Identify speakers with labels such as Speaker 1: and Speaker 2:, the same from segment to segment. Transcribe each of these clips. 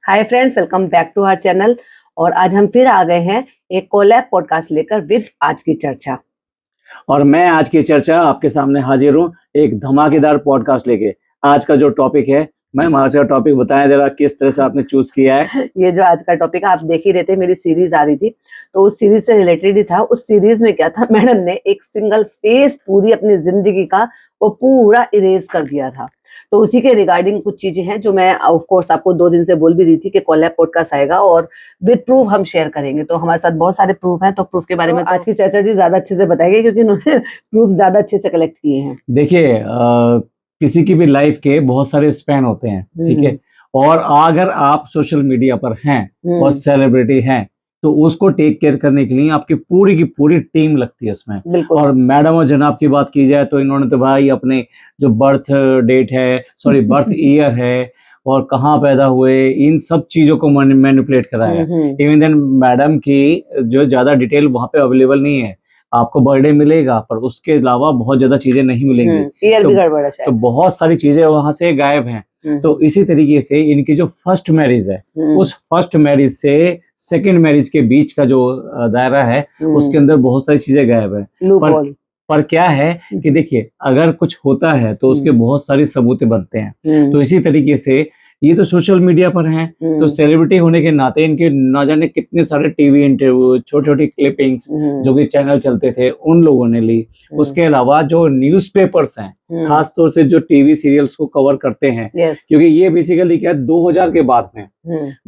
Speaker 1: Hi friends, welcome back to our channel. और आज हम फिर आ गए हैं एक कोलैब पॉडकास्ट लेकर विद आज की चर्चा।
Speaker 2: और मैं आज की चर्चा आपके सामने हाजिर हूँ एक धमाकेदार पॉडकास्ट लेके। आज का जो टॉपिक है, मैम आज का टॉपिक बताएं जरा, किस तरह से आपने चूज किया है?
Speaker 1: ये जो आज का टॉपिक है, आप देख ही रहे थे, मेरी सीरीज आ रही थी तो उस सीरीज से रिलेटेड ही था। उस सीरीज में क्या था, मैडम ने एक सिंगल फेज पूरी अपनी जिंदगी का वो पूरा इरेज कर दिया था। तो उसी के रिगार्डिंग कुछ चीजें हैं जो मैं ऑफ कोर्स आपको 2 दिन से बोल भी रही थी कि कोलैब पॉडकास्ट आएगा और विद प्रूफ हम शेयर करेंगे। तो हमारे साथ बहुत सारे प्रूफ हैं, तो प्रूफ के बारे में तो आज की चर्चा जी ज्यादा अच्छे से बताएगी क्योंकि उन्होंने प्रूफ ज्यादा अच्छे से कलेक्ट किए हैं।
Speaker 2: देखिए, किसी की भी लाइफ के बहुत सारे स्पैन होते हैं, ठीक है। और अगर आप सोशल मीडिया पर हैं और सेलिब्रिटी हैं तो उसको टेक केयर करने के लिए आपकी पूरी की पूरी टीम लगती है उसमें।
Speaker 1: बिल्कुल।
Speaker 2: और मैडम और जनाब की बात की जाए तो इन्होंने तो भाई अपने जो बर्थ डेट है, सॉरी बर्थ ईयर है और कहाँ पैदा हुए, इन सब चीजों को मैनिपुलेट करा है। इवन देन मैडम की जो ज्यादा डिटेल वहाँ पे अवेलेबल नहीं है। आपको बर्थडे मिलेगा पर उसके अलावा बहुत ज्यादा चीजें नहीं मिलेंगी।
Speaker 1: ईयर भी गड़बड़ है शायद।
Speaker 2: तो बहुत सारी चीजें वहां से गायब हैं। तो इसी तरीके से इनकी जो फर्स्ट मैरिज है, उस फर्स्ट मैरिज से सेकंड मैरिज के बीच का जो दायरा है, उसके अंदर बहुत सारी चीजें गायब है। पर क्या है कि देखिए, अगर कुछ होता है तो उसके बहुत सारे सबूत बनते हैं। तो इसी तरीके से ये तो सोशल मीडिया पर हैं, तो सेलिब्रिटी होने के नाते इनके ना जाने कितने सारे टीवी इंटरव्यू, छोटी छोटी क्लिपिंग्स जो कि चैनल चलते थे उन लोगों ने ली। उसके अलावा जो न्यूज़पेपर्स हैं, खास तौर से जो टीवी सीरियल्स को कवर करते हैं, क्योंकि ये बेसिकली क्या 2000 के बाद में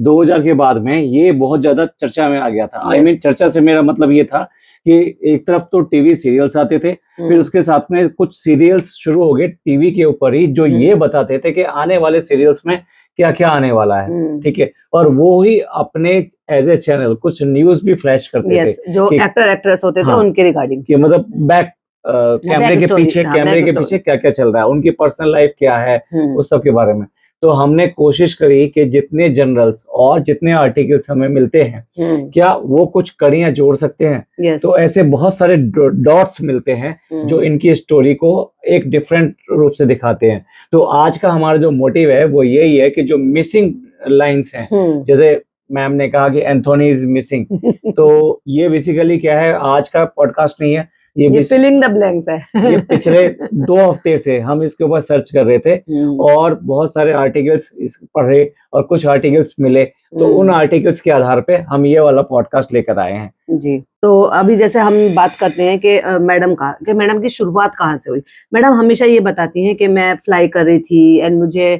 Speaker 2: 2000 के बाद में ये बहुत ज्यादा चर्चा में आ गया था। आई मीन चर्चा से मेरा मतलब ये था कि एक तरफ तो टीवी सीरियल्स आते थे, फिर उसके साथ में कुछ सीरियल्स शुरू हो गए टीवी के ऊपर ही, जो ये बताते थे कि आने वाले सीरियल्स में क्या क्या आने वाला है, ठीक है। और वो ही अपने एज ए चैनल कुछ न्यूज भी फ्लैश करते थे,
Speaker 1: जो एक्टर एक्ट्रेस होते थे उनके रिगार्डिंग,
Speaker 2: कि मतलब बैक कैमरे के पीछे क्या क्या चल रहा है, उनकी पर्सनल लाइफ क्या है, उस सब के बारे में। तो हमने कोशिश करी कि जितने जनरल्स और जितने आर्टिकल्स हमें मिलते हैं, क्या वो कुछ कड़ियां जोड़ सकते हैं। तो ऐसे बहुत सारे डॉट्स मिलते हैं जो इनकी स्टोरी को एक डिफरेंट रूप से दिखाते हैं। तो आज का हमारा जो मोटिव है वो यही है कि जो मिसिंग लाइंस हैं, जैसे मैम ने कहा कि एंथोनी इज मिसिंग, तो ये बेसिकली क्या है, आज का पॉडकास्ट नहीं है, ये
Speaker 1: फिलिंग द ब्लैंक्स है।
Speaker 2: ये पिछले 2 हफ्ते से हम इसके ऊपर सर्च कर रहे थे और बहुत सारे आर्टिकल्स पढ़े और कुछ आर्टिकल्स मिले, तो उन आर्टिकल्स के आधार पे हम ये वाला पॉडकास्ट लेकर आए हैं
Speaker 1: जी। तो अभी जैसे हम बात करते हैं कि मैडम की शुरुआत कहाँ से हुई। मैडम हमेशा ये बताती हैं कि मैं फ्लाई कर रही थी एंड मुझे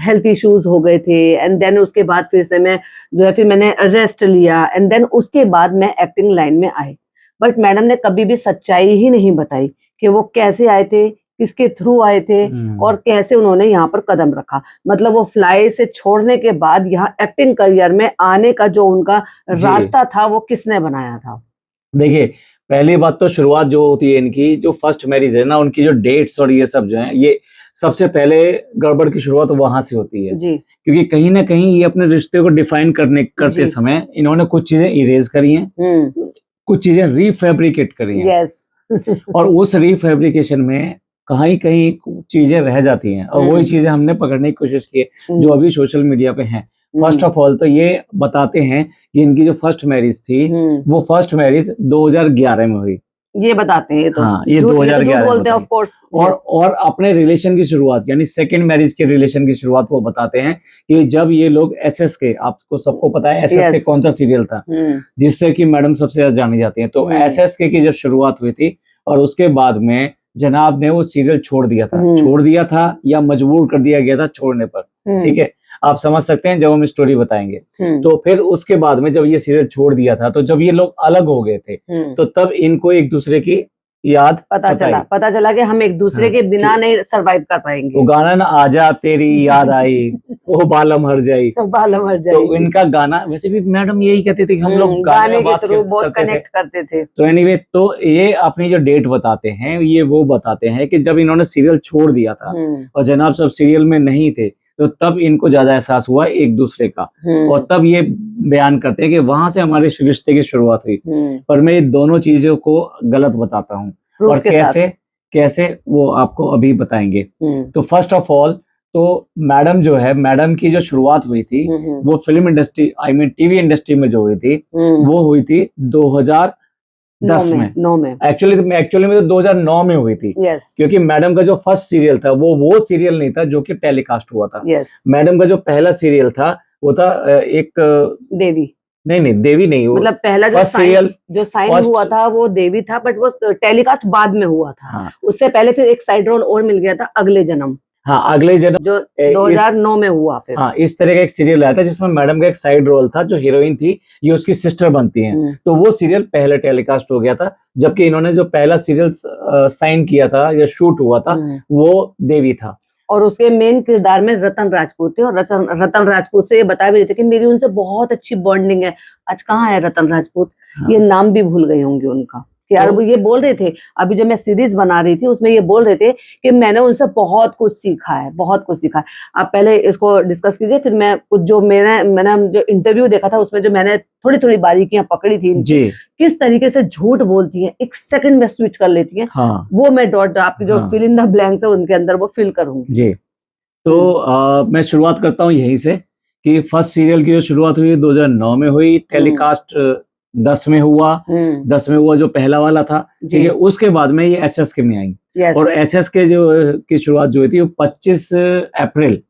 Speaker 1: हेल्थ इश्यूज हो गए थे एंड देन उसके बाद फिर से मैं जो है फिर मैंने रेस्ट लिया एंड देन उसके बाद मैं एक्टिंग लाइन में आई। बट मैडम ने कभी भी सच्चाई ही नहीं बताई कि वो कैसे आए थे, किसके थ्रू आए थे और कैसे उन्होंने यहाँ पर कदम रखा। मतलब वो फ्लाई से छोड़ने के बाद यहाँ एक्टिंग करियर में आने का जो उनका रास्ता था वो किसने बनाया था?
Speaker 2: देखिए, पहली बात तो शुरुआत जो होती है इनकी जो फर्स्ट मैरिज है ना, उनकी जो डेट्स और ये सब जो है, ये सबसे पहले गड़बड़ की शुरुआत वहां से होती है
Speaker 1: जी।
Speaker 2: क्योंकि कहीं ना कहीं ये अपने रिश्ते को डिफाइन करते समय इन्होंने कुछ चीजें इरेज करी हैं, कुछ चीजें रीफैब्रिकेट करी हैं। और उस रीफैब्रिकेशन में कहीं कहीं चीजें रह जाती हैं और वही चीजें हमने पकड़ने की कोशिश की जो अभी सोशल मीडिया पे हैं। फर्स्ट ऑफ ऑल तो ये बताते हैं कि इनकी जो फर्स्ट मैरिज थी वो फर्स्ट मैरिज 2011 में हुई।
Speaker 1: ये बताते हैं तो
Speaker 2: हाँ, ये 2011
Speaker 1: बोलते हैं ऑफ कोर्स।
Speaker 2: और अपने रिलेशन की शुरुआत यानी सेकंड मैरिज के रिलेशन की शुरुआत वो बताते हैं कि जब ये लोग एसएस के, आपको सबको पता है एसएस के कौन सा सीरियल था जिससे कि मैडम सबसे ज्यादा जानी जाती है, तो एसएस के की जब शुरुआत हुई थी और उसके बाद में जनाब ने वो सीरियल छोड़ दिया था या मजबूर कर दिया गया था छोड़ने पर, ठीक है। आप समझ सकते हैं जब हम स्टोरी बताएंगे। तो फिर उसके बाद में जब ये सीरियल छोड़ दिया था, तो जब ये लोग अलग हो गए थे तो तब इनको एक दूसरे की याद पता
Speaker 1: चला कि हम एक दूसरे के बिना नहीं सरवाइव कर पाएंगे।
Speaker 2: वो गाना ना, आजा तेरी याद आई वो बालम हर जाई, तो इनका गाना वैसे भी मैडम यही कहते थे कि हम लोग गाने के थ्रू बहुत कनेक्ट करते थे। तो एनीवे, तो ये अपनी जो डेट बताते हैं ये वो बताते हैं कि जब इन्होंने सीरियल छोड़ दिया था और जनाब सब सीरियल में नहीं थे, तो तब इनको ज्यादा एहसास हुआ एक दूसरे का और तब ये बयान करते हैं कि वहां से हमारे रिश्ते की शुरुआत हुई। पर मैं ये दोनों चीजों को गलत बताता हूँ और कैसे वो आपको अभी बताएंगे। तो फर्स्ट ऑफ ऑल तो मैडम जो है, मैडम की जो शुरुआत हुई थी वो film industry, I mean TV industry में जो हुई थी वो हुई थी 2010 में।
Speaker 1: 9 में
Speaker 2: एक्चुअली में तो 2009 में हुई थी,
Speaker 1: यस
Speaker 2: क्योंकि मैडम का जो फर्स्ट सीरियल था वो सीरियल नहीं था जो कि टेलीकास्ट हुआ था।
Speaker 1: यस
Speaker 2: मैडम का जो पहला सीरियल था वो था एक
Speaker 1: देवी,
Speaker 2: नहीं देवी नहीं, वो
Speaker 1: मतलब पहला जो
Speaker 2: फर्स्ट
Speaker 1: साइन
Speaker 2: सीरियल
Speaker 1: हुआ था वो देवी था, बट वो टेलीकास्ट बाद में हुआ था।
Speaker 2: हाँ
Speaker 1: उससे पहले फिर एक साइड रोल और मिल गया था, अगले जन्म,
Speaker 2: हाँ अगले जन्म,
Speaker 1: जो 2009 में हुआ फिर।
Speaker 2: हाँ इस तरह का एक सीरियल आया था जिसमें मैडम का एक साइड रोल था, जो हीरोइन थी ये उसकी सिस्टर बनती हैं। तो वो सीरियल पहले टेलीकास्ट हो गया था, जबकि इन्होंने जो पहला सीरियल साइन किया था या शूट हुआ था वो देवी था।
Speaker 1: और उसके मेन किरदार में रतन राजपूत थे, और रतन राजपूत से ये बता भी रहे थे कि मेरी उनसे बहुत अच्छी बॉन्डिंग है। आज कहाँ है रतन राजपूत?
Speaker 2: हाँ।
Speaker 1: ये नाम भी भूल गए होंगे उनका कि यार वो ये बोल रहे थे, अभी जो मैं सीरीज बना रही थी उसमें ये बोल रहे थे कि मैंने उनसे बहुत कुछ सीखा है, बहुत कुछ सीखा है। आप पहले इसको डिस्कस कीजिए, फिर मैं कुछ जो मैंने जो इंटरव्यू देखा था उसमें जो मैंने थोड़ी थोड़ी बारीकियां पकड़ी थी
Speaker 2: जी,
Speaker 1: किस तरीके से झूठ बोलती हैं, एक सेकंड में स्विच कर लेती हैं।
Speaker 2: हाँ
Speaker 1: वो मैं डॉट आपकी जो
Speaker 2: हाँ।
Speaker 1: फिल इन द ब्लैंक्स है उनके अंदर वो फिल करूंगी
Speaker 2: जी। तो मैं शुरुआत करता हूँ यहीं से कि फर्स्ट सीरियल की जो शुरुआत हुई 2009 में हुई, टेलीकास्ट 10 में हुआ, 10 में हुआ जो पहला वाला था, ठीक है। उसके बाद में ये SSK में आई, और SSK जो की शुरुआत जो हुई थी वो 25 अप्रैल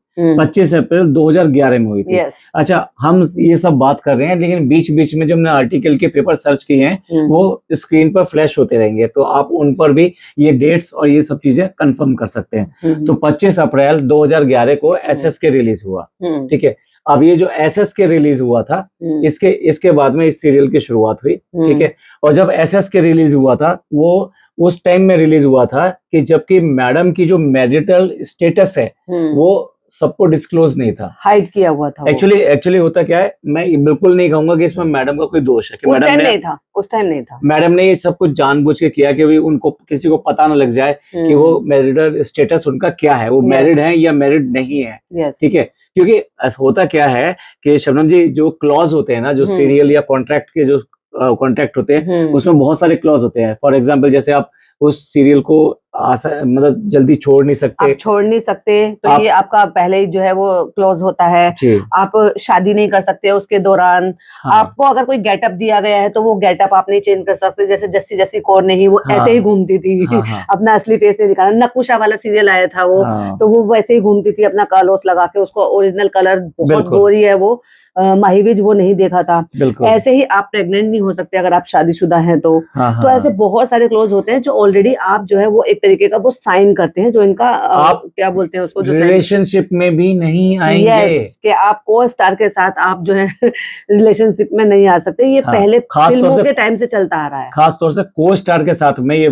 Speaker 2: 2011 में हुई थी। अच्छा, हम ये सब बात कर रहे हैं, लेकिन बीच बीच में जो हमने आर्टिकल के पेपर सर्च किए हैं वो स्क्रीन पर फ्लैश होते रहेंगे, तो आप उन पर भी ये डेट्स और ये सब चीजें कंफर्म कर सकते हैं। तो 25 अप्रैल 2011 को SSK रिलीज हुआ, ठीक है। अब ये जो SSK रिलीज हुआ था, इसके बाद में इस सीरियल की शुरुआत हुई, ठीक है। और जब SSK रिलीज हुआ था वो उस टाइम में रिलीज हुआ था कि जबकि मैडम की जो मैरिटल स्टेटस है वो सबको डिस्क्लोज नहीं था,
Speaker 1: हाइड किया हुआ था।
Speaker 2: एक्चुअली होता क्या है, मैं बिल्कुल नहीं कहूंगा कि इसमें मैडम का कोई दोष है कि
Speaker 1: उस टाइम नहीं था।
Speaker 2: मैडम ने ये सब कुछ जानबूझ के किया कि भाई उनको किसी को पता ना लग जाए कि वो मैरिटल स्टेटस उनका क्या है, वो मैरिड है या मैरिड नहीं है, ठीक है। क्योंकि होता क्या है कि शबनम जी, जो क्लॉज होते हैं ना, जो सीरियल या कॉन्ट्रैक्ट के जो कॉन्ट्रैक्ट होते हैं उसमें बहुत सारे क्लॉज होते हैं। फॉर एग्जाम्पल, जैसे आप उस सीरियल को मतलब जल्दी छोड़ नहीं सकते,
Speaker 1: तो ये आपका पहले ही जो है वो क्लोज होता है। आप शादी नहीं कर सकते उसके दौरान। हाँ। आपको अगर कोई गेटअप दिया गया है तो वो गेटअप आप नहीं चेंज कर सकते, जैसे जस्सी कौर नहीं, वो ऐसे ही घूमती थी, अपना असली फेस नहीं दिखाना। नकुशा वाला सीरियल आया था वो, तो वो वैसे ही घूमती थी अपना कर्लोस लगा के, उसको ओरिजिनल कलर बहुत गोरी है वो, माहिविज वो नहीं देखा था। ऐसे ही आप प्रेग्नेंट नहीं हो सकते अगर आप शादीशुदा हैं तो। तो ऐसे बहुत सारे क्लोज होते हैं जो ऑलरेडी आप जो है वो एक तरीके का वो साइन करते हैं, जो इनका आप क्या बोलते हैं उसको, जो
Speaker 2: रिलेशनशिप में भी नहीं आएंगे।
Speaker 1: यस, कि आप को स्टार के साथ आप जो है रिलेशनशिप में नहीं आ सकते। ये पहले फिल्मों के टाइम से चलता आ रहा है।
Speaker 2: खास तौर से को स्टार के साथ में ये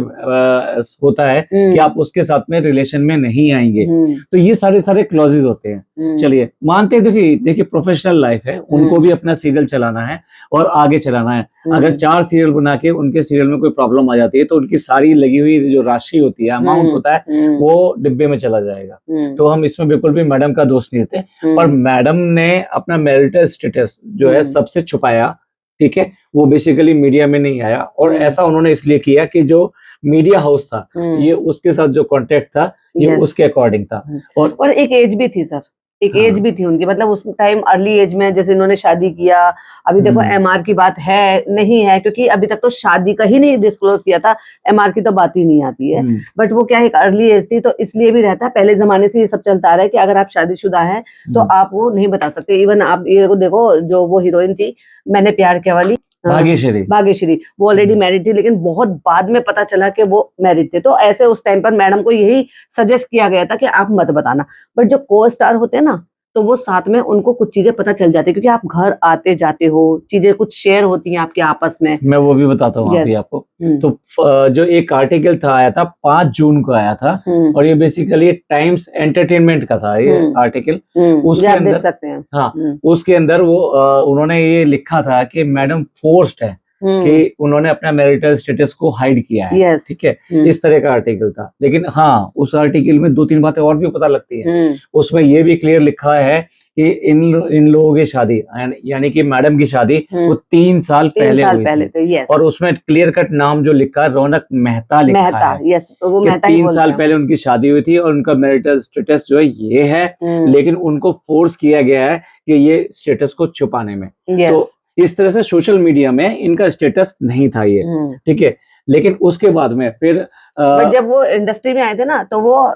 Speaker 2: होता है कि आप उसके साथ में रिलेशन में नहीं आएंगे। तो ये सारे क्लॉजेज होते हैं। चलिए मानते हैं, देखिए प्रोफेशनल लाइफ है, उनको भी अपना सीरियल चलाना है और आगे चलाना है। अगर 4 सीरियल बना के उनके सीरियल में कोई प्रॉब्लम आ जाती है तो उनकी सारी लगी हुई जो राशि होती है, अमाउंट होता है, वो डिब्बे में चला जाएगा। तो हम इसमें बिल्कुल भी मैडम का दोष नहीं देते। और मैडम ने अपना मैरिटल स्टेटस जो है सबसे छुपाया, ठीक है। वो बेसिकली मीडिया में नहीं आया, और ऐसा उन्होंने इसलिए किया कि जो मीडिया हाउस था ये उसके साथ जो कॉन्टेक्ट था ये उसके अकॉर्डिंग था।
Speaker 1: और एक एज भी थी सर, एक एज भी थी उनकी, मतलब उस टाइम अर्ली एज में जैसे इन्होंने शादी किया। अभी देखो MR की बात है नहीं है, क्योंकि अभी तक तो शादी का ही नहीं डिस्क्लोज किया था, MR की तो बात ही नहीं आती है। बट वो क्या है, एक अर्ली एज थी, तो इसलिए भी रहता है। पहले जमाने से ये सब चलता आ रहा है कि अगर आप शादीशुदा हैं तो आप वो नहीं बता सकते। इवन आप ये देखो, जो वो हीरोइन थी मैंने प्यार किया वाली, भाग्यश्री, वो ऑलरेडी मैरिड थी, लेकिन बहुत बाद में पता चला कि वो मैरिड थे। तो ऐसे उस टाइम पर मैडम को यही सजेस्ट किया गया था कि आप मत बताना। बट जो को स्टार होते हैं ना, तो वो साथ में उनको कुछ चीजें पता चल जाती है, क्योंकि आप घर आते जाते हो, चीजें कुछ शेयर होती हैं आपके आपस में।
Speaker 2: मैं वो भी बताता हूँ आपको। तो जो एक आर्टिकल था आया था 5 जून को आया था, और ये बेसिकली टाइम्स एंटरटेनमेंट का था ये आर्टिकल। उसके अंदर
Speaker 1: देख सकते हैं।
Speaker 2: हाँ, उसके अंदर वो उन्होंने ये लिखा था कि मैडम फोर्स्ड है, कि उन्होंने अपना मैरिटल स्टेटस को हाइड किया है।
Speaker 1: यस।
Speaker 2: ठीक है, इस तरह का आर्टिकल था। लेकिन हाँ, उस आर्टिकल में 2-3 बातें और भी पता लगती है। उसमें ये भी क्लियर लिखा है कि इन लोगों की शादी यानी कि मैडम की शादी वो 3 साल पहले हुई थी।
Speaker 1: यस।
Speaker 2: और उसमें क्लियर कट नाम जो लिखा है, रौनक मेहता लिखा है।
Speaker 1: यस, वो
Speaker 2: कि
Speaker 1: मेहता ही
Speaker 2: 3
Speaker 1: बोलते
Speaker 2: साल
Speaker 1: हैं।
Speaker 2: पहले उनकी शादी हुई थी और उनका मैरिटल स्टेटस जो है ये है, लेकिन उनको फोर्स किया गया है कि ये स्टेटस को छुपाने में। तो इस तरह से सोशल मीडिया में इनका स्टेटस नहीं था ये। ठीक है, लेकिन उसके बाद में फिर
Speaker 1: जब वो इंडस्ट्री में आए थे ना, तो वो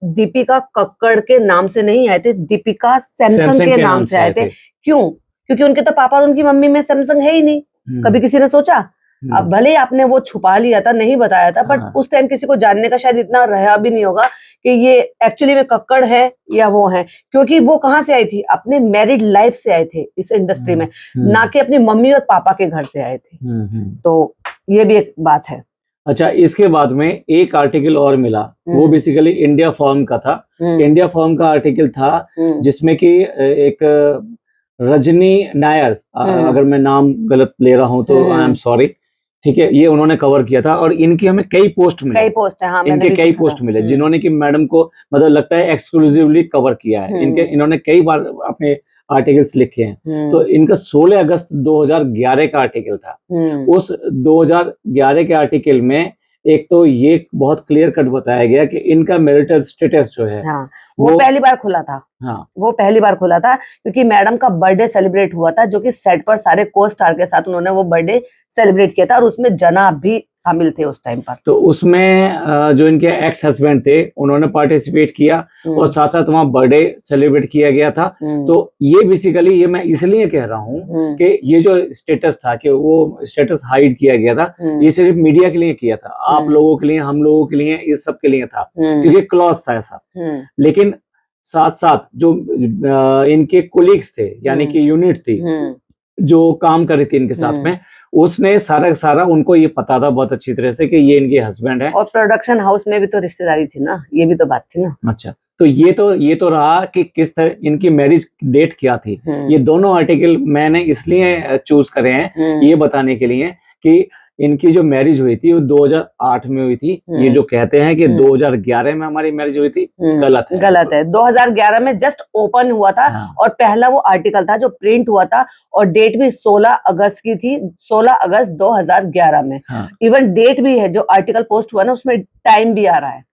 Speaker 1: दीपिका कक्कड़ के नाम से नहीं आए थे, दीपिका सैमसंग के नाम से आए थे। क्यों? क्योंकि उनके तो पापा और उनकी मम्मी में सैमसंग है ही नहीं। कभी किसी ने सोचा? अब भले ही आपने वो छुपा लिया था, नहीं बताया था, बट उस टाइम किसी को जानने का शायद इतना रहा भी नहीं होगा कि ये एक्चुअली में कक्कड़ है या वो है। क्योंकि वो कहाँ से आई थी? अपने मैरिड लाइफ से आए थे इस इंडस्ट्री में, ना कि अपनी मम्मी और पापा के घर से आए थे। तो ये भी एक बात है।
Speaker 2: अच्छा, इसके बाद में एक आर्टिकल और मिला, वो बेसिकली इंडिया फॉर्म का था। इंडिया फॉर्म का आर्टिकल था जिसमें कि एक रजनी नायर, अगर मैं नाम गलत ले रहा हूं तो आई एम सॉरी। ठीक है, ये उन्होंने कवर किया था और इनकी हमें कई पोस्ट मिले। इनके कई पोस्ट मिले जिन्होंने कि मैडम को मतलब लगता है एक्सक्लूसिवली कवर किया है। इन्होंने कई बार अपने आर्टिकल्स लिखे हैं। तो इनका 16 अगस्त 2011 का आर्टिकल था। उस 2011 के आर्टिकल में एक तो ये बहुत क्लियर कट बताया गया कि इनका मैरिटल स्टेटस जो है,
Speaker 1: वो पहली बार खुला था। वो पहली बार खुला था क्योंकि मैडम का बर्थडे सेलिब्रेट हुआ था, जो कि सेट पर सारे को स्टार के साथ उन्होंने वो बर्थडे सेलिब्रेट किया था और उसमें जना भी शामिल थे उस टाइम पर।
Speaker 2: तो उसमें जो इनके एक्स हस्बैंड थे उन्होंने पार्टिसिपेट किया और साथ साथ वहाँ बर्थडे सेलिब्रेट किया गया था। तो ये बेसिकली ये मैं इसलिए कह रहा हूँ कि ये जो स्टेटस था कि वो स्टेटस हाइड किया गया था, ये सिर्फ मीडिया के लिए किया था, आप लोगों के लिए, हम लोगों के लिए, इस सब के लिए था, क्योंकि क्लॉज था ऐसा। लेकिन साथ साथ जो इनके कोलीग्स थे, यानी कि यूनिट थी जो काम कर रही थी इनके साथ में, उसने सारा उनको ये पता था बहुत अच्छी तरह से कि ये इनके हस्बैंड है।
Speaker 1: और प्रोडक्शन हाउस में भी तो रिश्तेदारी थी ना, ये भी तो बात थी ना।
Speaker 2: अच्छा, तो ये तो रहा कि किस तरह इनकी मैरिज डेट क्या थी। ये दोनों आर्टिकल मैंने इसलिए चूज करे हैं ये बताने के लिए कि इनकी जो मैरिज हुई थी वो 2008 में हुई थी। ये जो कहते हैं कि 2011 में हमारी मैरिज हुई थी, गलत है। 2011 में जस्ट ओपन हुआ था। और पहला वो आर्टिकल था जो प्रिंट हुआ था और डेट भी 16 अगस्त की थी, 16 अगस्त 2011 में। इवन डेट भी है, जो आर्टिकल पोस्ट हुआ ना उसमें टाइम भी आ रहा है।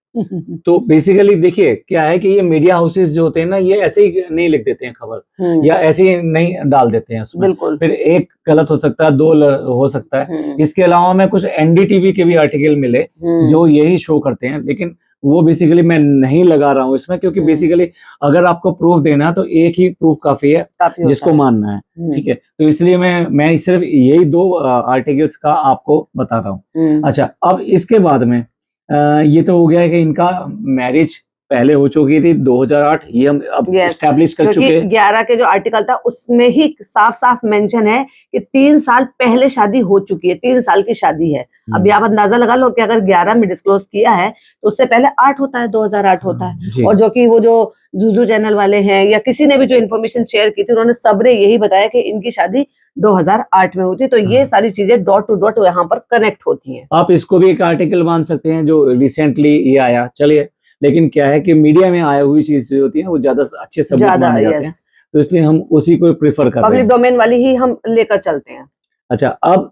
Speaker 2: तो बेसिकली देखिए क्या है कि ये मीडिया हाउसेस जो होते हैं ना, ये ऐसे ही नहीं लिख देते हैं खबर या ऐसे ही नहीं डाल देते हैं उसमें।
Speaker 1: बिल्कुल।
Speaker 2: फिर एक गलत हो सकता है, दो हो सकता है। इसके अलावा मैं कुछ एनडीटीवी के भी आर्टिकल मिले जो यही शो करते हैं, लेकिन वो बेसिकली मैं नहीं लगा रहा हूँ इसमें, क्योंकि बेसिकली अगर आपको प्रूफ देना है तो एक ही प्रूफ काफी है जिसको मानना है। ठीक है, तो इसलिए मैं सिर्फ यही 2 आर्टिकल्स का आपको बता रहा हूँ। अच्छा, अब इसके बाद में ये तो हो गया है कि इनका मैरिज पहले हो चुकी थी 2008, ये हम अब एस्टैब्लिश कर चुके हैं।
Speaker 1: 11 के जो आर्टिकल था उसमें ही साफ साफ मेंशन है कि 3 साल पहले शादी हो चुकी है, 3 साल की शादी है। अब आप अंदाजा लगा लो कि अगर 11 में डिस्क्लोज किया है तो उससे पहले 8 होता है, 2008 होता है। और जो कि वो जो जूजू चैनल वाले हैं या किसी ने भी जो इन्फॉर्मेशन शेयर की थी, उन्होंने सबने यही बताया कि इनकी शादी 2008 में हुई थी। तो ये सारी चीजें डॉट टू डॉट यहाँ पर कनेक्ट होती हैं।
Speaker 2: आप इसको भी एक आर्टिकल मान सकते हैं जो रिसेंटली ये आया, चलिए। लेकिन क्या है कि मीडिया में आई हुई चीज जो होती है वो ज्यादा अच्छे सबूत माने जाते हैं, तो इसलिए हम उसी को प्रेफर कर रहे हैं।
Speaker 1: पब्लिक डोमेन वाली ही हम लेकर चलते हैं।
Speaker 2: अच्छा, अब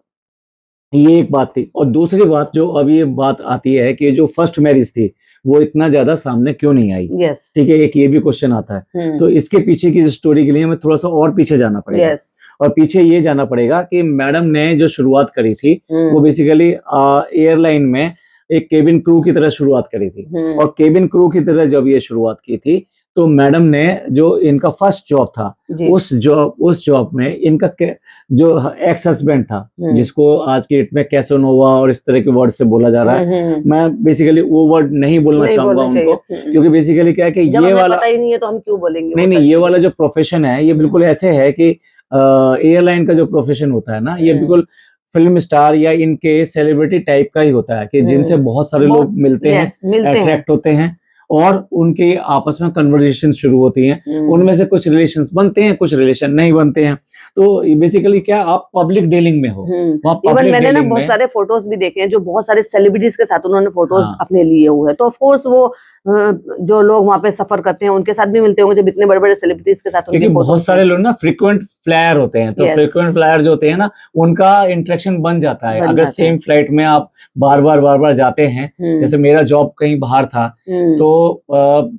Speaker 2: ये एक बात थी, और दूसरी बात जो अब ये बात आती है कि जो फर्स्ट मैरिज थी वो इतना ज्यादा सामने क्यों नहीं आई। ठीक है, एक ये भी क्वेश्चन आता है। तो इसके पीछे की स्टोरी के लिए हमें थोड़ा सा और पीछे जाना पड़ेगा। और पीछे ये जाना पड़ेगा कि मैडम ने जो शुरुआत करी थी वो बेसिकली एयरलाइन में एक केबिन क्रू की तरह शुरुआत करी थी। और केबिन क्रू की तरह जब ये शुरुआत की थी तो मैडम ने जो इनका फर्स्ट जॉब था उस जॉब में इनका जो एक्स हस्बैंड था, जिसको आज की डेट में कैसोनोवा और इस तरह के वर्ड से बोला जा रहा है, मैं बेसिकली वो वर्ड नहीं बोलना चाहूंगा उनको, क्योंकि बेसिकली क्या है कि ये वाला
Speaker 1: पता ही नहीं है तो हम क्यों बोलेंगे।
Speaker 2: नहीं, ये वाला जो प्रोफेशन है ये बिल्कुल ऐसे है कि एयरलाइन का जो प्रोफेशन होता है ना, ये बिल्कुल फिल्म स्टार या इनके सेलिब्रिटी टाइप का ही होता है कि जिनसे बहुत सारे लोग मिलते हैं, अट्रैक्ट होते हैं और उनके आपस में कन्वर्सेशन शुरू होती हैं। उनमें से कुछ रिलेशंस बनते हैं, कुछ रिलेशन नहीं बनते हैं। तो बेसिकली क्या, आप पब्लिक डीलिंग में हो।
Speaker 1: इवन मैंने ना बहुत सारे फोटोज भी देखे हैं जो बहुत सारे सेलिब्रिटीज के साथ उन्होंने फोटोज
Speaker 2: हाँ।
Speaker 1: अपने लिए हुए हैं। तो ऑफ कोर्स वो जो लोग वहाँ पे सफर करते हैं उनके साथ भी मिलते होंगे जब इतने बड़े बड़े सेलिब्रिटीज के साथ उनकी
Speaker 2: क्योंकि
Speaker 1: फोटोज
Speaker 2: बहुत सारे लोग ना फ्रीक्वेंट फ्लायर होते हैं, तो
Speaker 1: Yes.
Speaker 2: फ्रीक्वेंट फ्लायर जो होते हैं ना, उनका इंटरेक्शन बन जाता है।
Speaker 1: बन
Speaker 2: अगर
Speaker 1: जाता
Speaker 2: सेम फ्लाइट में आप बार बार जाते हैं, जैसे मेरा जॉब कहीं बाहर था, तो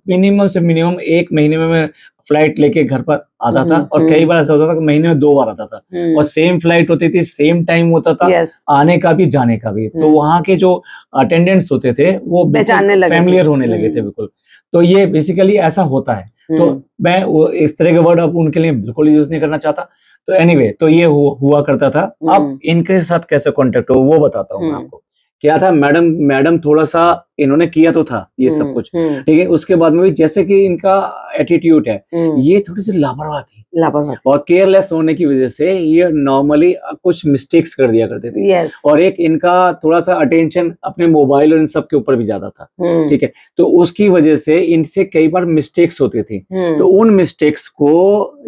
Speaker 2: मिनिमम से मिनिमम 1 महीने में मैं फ्लाइट लेके घर पर आता था, और कई बार ऐसा होता था कि महीने में 2 बार आता था, और सेम फ्लाइट होती थी, सेम टाइम होता था,
Speaker 1: Yes.
Speaker 2: आने का भी जाने का भी। तो वहाँ के जो अटेंडेंट्स होते थे वो
Speaker 1: पहचानने लगे थे।
Speaker 2: फैमिलियर होने लगे थे बिल्कुल। तो ये बेसिकली ऐसा होता है। तो मैं इस तरह के वर्ड अब उनके लिए बिल्कुल यूज नहीं करना चाहता। तो एनीवे, तो ये हुआ करता था। अब इनके साथ कैसे कांटेक्ट हो वो बताता हूँ मैं आपको। क्या था, मैडम थोड़ा सा इन्होंने किया तो था ये सब कुछ, ठीक है। उसके बाद में भी जैसे कि इनका एटीट्यूड है, ये थोड़ी सी लापरवाह थी, और केयरलेस होने की वजह से ये नॉर्मली कुछ मिस्टेक्स कर दिया करते थे।
Speaker 1: Yes.
Speaker 2: और एक इनका थोड़ा सा अटेंशन अपने मोबाइल और इन सब के ऊपर भी ज्यादा था, ठीक है। तो उसकी वजह से इनसे कई बार मिस्टेक्स होती थी। तो उन मिस्टेक्स को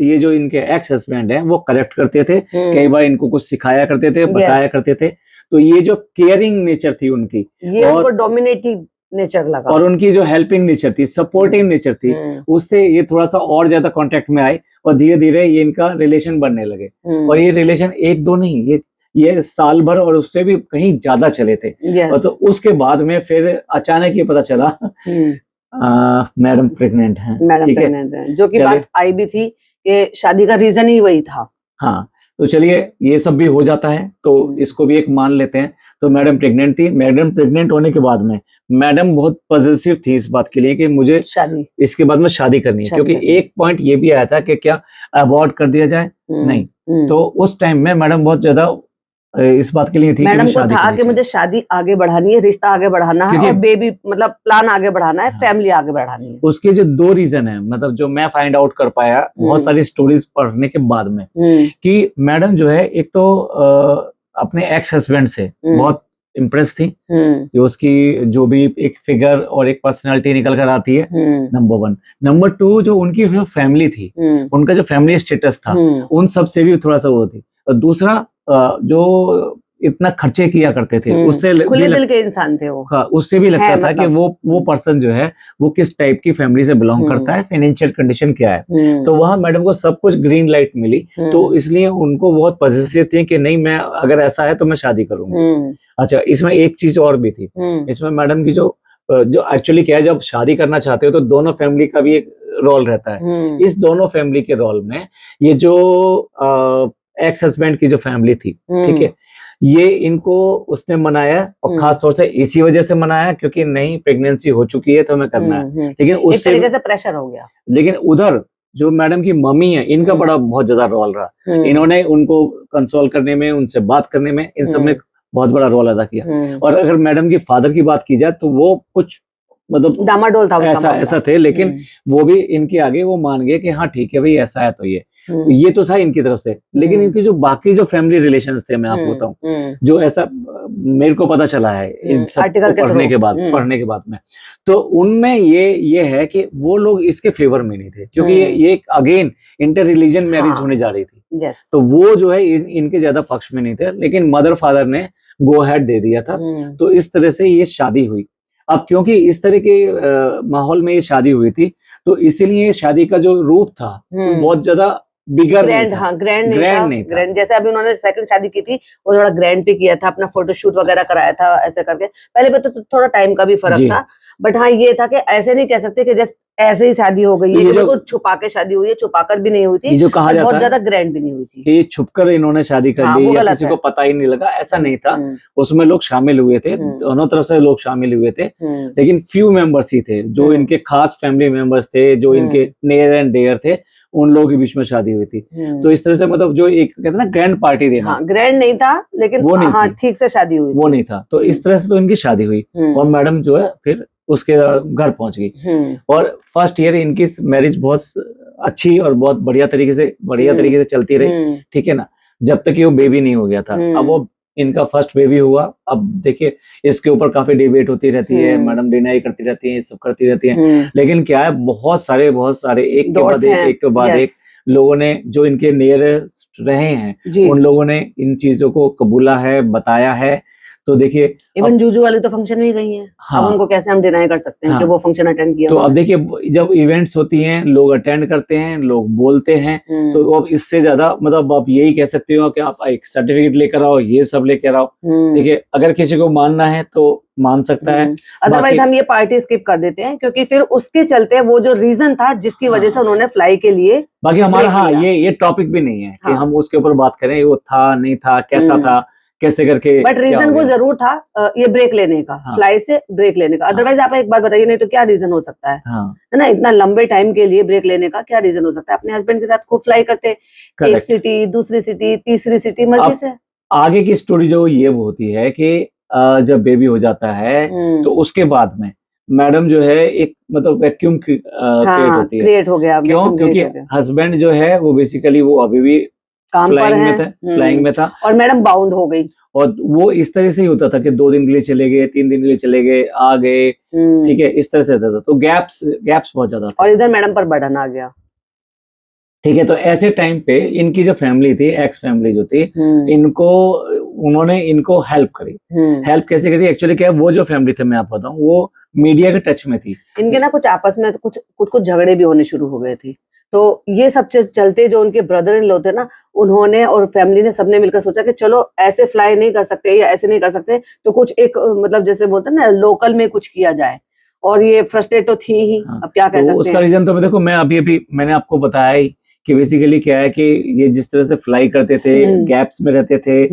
Speaker 2: ये जो इनके एक्स हस्बैंड है वो करेक्ट करते थे। कई बार इनको कुछ सिखाया करते थे, बताया करते थे। तो ये जो केयरिंग नेचर थी उनकी,
Speaker 1: ये उनको डोमिनेटिव नेचर लगा,
Speaker 2: और उनकी जो हेल्पिंग नेचर थी, सपोर्टिव नेचर थी, उससे ये थोड़ा सा और ज्यादा कांटेक्ट में आए, और धीरे धीरे ये इनका रिलेशन बनने लगे। और ये रिलेशन 1-2 नहीं, ये साल भर और उससे भी कहीं ज्यादा चले थे। और तो उसके बाद में फिर अचानक ये पता चला मैडम प्रेग्नेंट हैं, ठीक है,
Speaker 1: जो कि बात आई भी थी कि शादी का रीजन ही वही था।
Speaker 2: हाँ, तो चलिए ये सब भी हो जाता है, तो इसको भी एक मान लेते हैं। तो मैडम प्रेग्नेंट थी। मैडम प्रेग्नेंट होने के बाद में मैडम बहुत पॉजिटिव थी इस बात के लिए कि मुझे
Speaker 1: शादी,
Speaker 2: इसके बाद में शादी करनी है, क्योंकि एक पॉइंट ये भी आया था कि क्या अबॉर्ट कर दिया जाए, नहीं। तो उस टाइम में मैडम बहुत ज्यादा इस बात के लिए थी,
Speaker 1: मैडम को था कि मुझे शादी आगे बढ़ानी है, रिश्ता आगे बढ़ाना है, और बेबी मतलब प्लान आगे बढ़ाना है, फैमिली आगे बढ़ानी है।
Speaker 2: उसके जो 2 रीजन है, मतलब जो मैं फाइंड आउट कर पाया बहुत सारी स्टोरीज पढ़ने के बाद में, कि मैडम जो है एक तो अपने एक्स हस्बैंड से बहुत इम्प्रेस थी, कि उसकी जो भी एक फिगर और एक पर्सनालिटी निकल कर आती है, नंबर 1। नंबर 2, जो उनकी जो फैमिली थी, उनका जो फैमिली स्टेटस था, उन सब से भी थोड़ा सा वो थी। और दूसरा, जो इतना खर्चे किया करते थे, उससे
Speaker 1: खुले दिल के इंसान थे वो।
Speaker 2: हाँ, उससे भी लगता था कि वो पर्सन जो है वो किस टाइप की फैमिली से बिलोंग करता है, फाइनेंशियल कंडीशन क्या है। तो वहां मैडम को सब कुछ ग्रीन लाइट मिली, तो इसलिए उनको बहुत पॉजिटिव थी कि नहीं, मैं अगर ऐसा है तो मैं शादी करूंगी। अच्छा, इसमें एक चीज और भी थी, इसमें मैडम की जो एक्चुअली क्या है, जब शादी करना चाहते हो तो दोनों फैमिली का भी एक रोल रहता है। इस दोनों फैमिली के रोल में ये जो एक्स हस्बैंड की जो फैमिली थी, ठीक है, ये इनको उसने मनाया, और खास तौर से इसी वजह से मनाया क्योंकि नहीं, प्रेगनेंसी हो चुकी है तो हमें करना है, लेकिन
Speaker 1: उससे एक तरीके से प्रेशर हो गया।
Speaker 2: लेकिन उधर जो मैडम की मम्मी है, इनका बड़ा बहुत ज्यादा रोल रहा। इन्होंने उनको कंसोल करने में, उनसे बात करने में, इन सब में बहुत बड़ा रोल अदा किया। और अगर मैडम की फादर की बात की जाए तो वो कुछ मतलब
Speaker 1: डामाडोल था,
Speaker 2: ऐसा थे, लेकिन वो भी इनके आगे वो मान गए कि हाँ ठीक है भाई, ऐसा है तो ये तो था इनकी तरफ से। लेकिन इनकी जो बाकी जो फैमिली रिलेशंस थे, मैं आपको बताऊं, जो ऐसा मेरे को पता चला है इन सब पढ़ने के बाद में, तो उनमें ये है कि वो लोग इसके फेवर में नहीं थे, क्योंकि ये अगेन इंटर रिलीजन मैरिज होने जा रही थी। तो वो जो है इनके ज्यादा पक्ष में नहीं थे, लेकिन मदर फादर ने गो अहेड दे दिया था। तो इस तरह से ये शादी हुई। अब क्योंकि इस तरह के माहौल में ये शादी हुई थी, तो इसीलिए शादी का जो रूप था बहुत ज्यादा बिगर
Speaker 1: ग्रैंड, हाँ ग्रैंड नहीं था। ग्रैंड जैसे अभी उन्होंने सेकंड शादी की थी, वो थोड़ा ग्रैंड पे किया था, अपना फोटोशूट वगैरह कराया था, ऐसे करके। पहले पे तो थोड़ा टाइम का भी फर्क था, बट हाँ ये था कि ऐसे नहीं कह सकते कि जस्ट ऐसे ही शादी हो गई है, बिल्कुल छुपा के शादी हुई है, छुपाकर भी नहीं हुई थी,
Speaker 2: जो कहा जाता
Speaker 1: बहुत ज्यादा ग्रैंड भी नहीं हुई थी
Speaker 2: कि छुपकर इन्होंने शादी कर ली, या किसी को पता ही नहीं लगा, ऐसा नहीं था। उसमें लोग शामिल हुए थे, दोनों तरफ से लोग शामिल हुए थे, लेकिन फ्यू मेंबर्स ही थे जो इनके खास फैमिली मेंबर्स थे, जो इनके नियर एंड डियर थे, उन लोगों के बीच में शादी हुई थी। तो इस तरह से मतलब जो एक कहते हैं ना ग्रैंड पार्टी देना,
Speaker 1: हाँ, ग्रैंड नहीं था, लेकिन वो नहीं, हाँ, ठीक से शादी हुई,
Speaker 2: वो नहीं था। तो इस तरह से तो इनकी शादी हुई, और मैडम जो है फिर उसके घर पहुंच गई। और फर्स्ट ईयर इनकी मैरिज बहुत अच्छी और बहुत बढ़िया तरीके से चलती रही, ठीक है ना, जब तक कि वो बेबी नहीं हो गया था। अब वो इनका फर्स्ट बेबी हुआ। अब देखिए इसके ऊपर काफी डिबेट होती रहती है, मैडम डिनाई करती रहती है, ये सब करती रहती है, लेकिन क्या है बहुत सारे एक के बाद एक के बाद एक लोगों ने जो इनके नियरेस्ट रहे हैं उन लोगों ने इन चीजों को कबूला है, बताया है। तो देखिए
Speaker 1: इवन जूजू वाली तो फंक्शन में ही गई हैं।
Speaker 2: हाँ,
Speaker 1: अब उनको कैसे हम डिनाई कर सकते हैं कि वो फंक्शन अटेंड किया।
Speaker 2: तो अब देखिए जब इवेंट्स होती हैं लोग अटेंड करते हैं, लोग बोलते हैं, तो अब इससे ज्यादा मतलब आप यही कह सकते हो कि आप एक सर्टिफिकेट लेकर आओ, ये सब लेकर आओ। देखिए अगर किसी को मानना है तो मान सकता है,
Speaker 1: अदरवाइज हम ये पार्टी स्किप कर देते हैं क्योंकि फिर उसके चलते वो जो रीजन था जिसकी वजह से उन्होंने फ्लाई के लिए
Speaker 2: बाकी हमारा ये टॉपिक भी नहीं है कि हम उसके ऊपर बात करें वो था नहीं था कैसा था कैसे करके,
Speaker 1: बट रीजन वो जरूर था ये ब्रेक लेने का, फ्लाई से ब्रेक लेने का। अदरवाइज आप एक बात बताइए, नहीं तो क्या रीजन हो सकता है, है ना? इतना लंबे टाइम के लिए ब्रेक लेने का क्या रीजन हो सकता है? अपने हस्बैंड के साथ खूब फ्लाई करते, एक सिटी, दूसरी सिटी, तीसरी सिटी, मर्जी से।
Speaker 2: आगे की स्टोरी जो ये होती है कि जब बेबी हो जाता है तो उसके बाद में मैडम जो है एक मतलब वैक्यूम क्रिएट हो गया। क्यों? क्योंकि हस्बैंड जो है वो बेसिकली वो अभी भी फ्लाइंग में था
Speaker 1: और मैडम बाउंड हो गई।
Speaker 2: और वो इस तरह से ही होता था कि 2 दिन के लिए चले गए, 3 दिन के लिए चले गए, आ गए, ठीक है, इस तरह से होता था। तो गैप्स बहुत ज्यादा था
Speaker 1: और इधर मैडम पर बर्डन आ गया।
Speaker 2: ठीक है, तो ऐसे टाइम पे इनकी जो फैमिली थी, एक्स फैमिली जो थी, उन्होंने इनको हेल्प करी। हेल्प कैसे करी? एक्चुअली क्या है, वो जो फैमिली थी मैं आपको बताऊं, वो मीडिया के टच में थी।
Speaker 1: इनके ना कुछ आपस में कुछ झगड़े भी होने शुरू हो गए थे। तो ये सब चलते जो उनके ब्रदर इन लॉ थे ना, उन्होंने और फैमिली ने सबने मिलकर सोचा कि चलो ऐसे फ्लाई नहीं कर सकते या ऐसे नहीं कर सकते, तो कुछ एक मतलब जैसे बोलते हैं ना लोकल में कुछ किया जाए। और ये फ्रस्ट्रेट तो थी ही। अब क्या कह सकते हैं।
Speaker 2: उसका रीजन तो देखो मैं अभी मैंने आपको बताया ही कि बेसिकली क्या है कि ये जिस तरह से फ्लाई करते थे, गैप्स में रहते थे,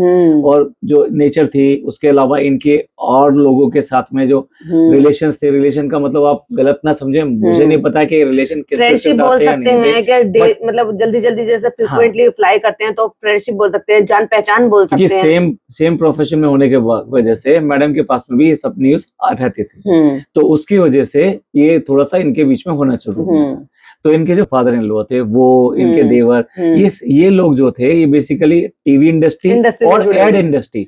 Speaker 2: और जो नेचर थी, उसके अलावा इनके और लोगों के साथ में जो रिलेशंस थे, रिलेशन का मतलब आप गलत ना समझे, मुझे नहीं पता कि रिलेशन किस तरह से
Speaker 1: बोल सकते हैं कि मतलब जल्दी जैसे फ्रीक्वेंटली फ्लाई करते हैं तो फ्रेंडशिप बोल सकते हैं, जान पहचान बोल सकते हैं।
Speaker 2: सेम प्रोफेशन में होने के वजह से मैडम के पास में भी ये सब न्यूज रहती थी, तो उसकी वजह से ये थोड़ा सा इनके बीच में होना शुरू हुआ। तो इनके जो फादर इन लॉ थे, वो इनके देवर, ये लोग जो थे ये बेसिकली टीवी इंडस्ट्री और एड इंडस्ट्री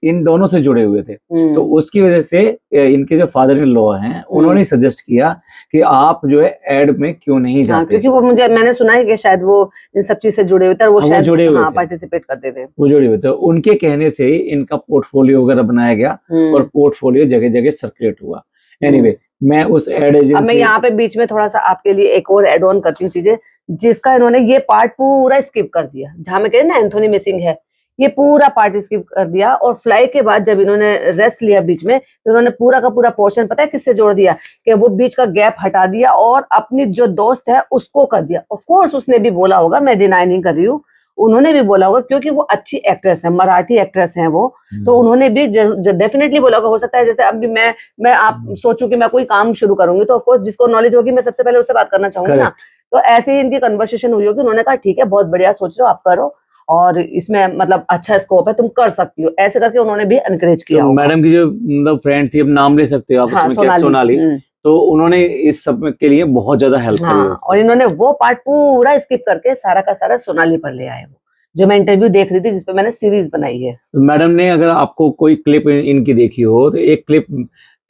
Speaker 2: इन दोनों से जुड़े हुए थे। तो उसकी वजह से इनके जो फादर इन लॉ हैं उन्होंने सजेस्ट किया कि आप जो है एड में क्यों नहीं जाते।
Speaker 1: क्योंकि वो मैंने सुना है कि शायद वो इन सब चीज से जुड़े हुए थे, वो शायद पार्टिसिपेट करते थे,
Speaker 2: वो जुड़े हुए थे। उनके कहने से इनका पोर्टफोलियो वगैरह बनाया गया और पोर्टफोलियो जगह जगह सर्कुलेट हुआ। एनीवे मैं उस एड एजेंसी,
Speaker 1: अब मैं यहाँ पे बीच में थोड़ा सा आपके लिए एक और एड ऑन करती हूँ चीजें, जिसका इन्होंने ये पार्ट पूरा स्किप कर दिया। जहां मैं कह रही ना एंथोनी मिसिंग है, ये पूरा पार्ट स्किप कर दिया। और फ्लाई के बाद जब इन्होंने रेस्ट लिया बीच में, तो इन्होंने पूरा का पूरा पोर्शन पता है किससे जोड़ दिया? कि वो बीच का गैप हटा दिया और अपनी जो दोस्त है उसको कर दिया। ऑफ कोर्स उसने भी बोला होगा, मैं डिनाई नहीं कर रही हूँ, उन्होंने भी बोला होगा क्योंकि वो अच्छी एक्ट्रेस है, मराठी एक्ट्रेस हैं वो, तो उन्होंने भी डेफिनेटली बोला होगा। हो सकता है जैसे अभी मैं आप सोचूं कि मैं कोई काम शुरू करूंगी तो ऑफ कोर्स जिसको नॉलेज होगी मैं सबसे पहले उससे बात करना चाहूंगी ना। तो ऐसे ही इनकी कन्वर्सेशन हुई होगी, उन्होंने कहा ठीक है बहुत बढ़िया सोच रहे हो आप करो और इसमें मतलब अच्छा स्कोप है, तुम कर सकती हो, ऐसे करके उन्होंने भी एनकरेज किया।
Speaker 2: तो मैडम की जो मतलब फ्रेंड थी, अब नाम ले सकते हो आप, सोनाली, तो उन्होंने इस सब के लिए बहुत ज्यादा हेल्प करी।
Speaker 1: और इन्होंने वो पार्ट पूरा स्किप करके सारा का सारा सोनाली पर ले आए, वो जो मैं इंटरव्यू देख रही थी जिसपे मैंने सीरीज बनाई है।
Speaker 2: तो मैडम ने, अगर आपको कोई क्लिप इनकी देखी हो, तो एक क्लिप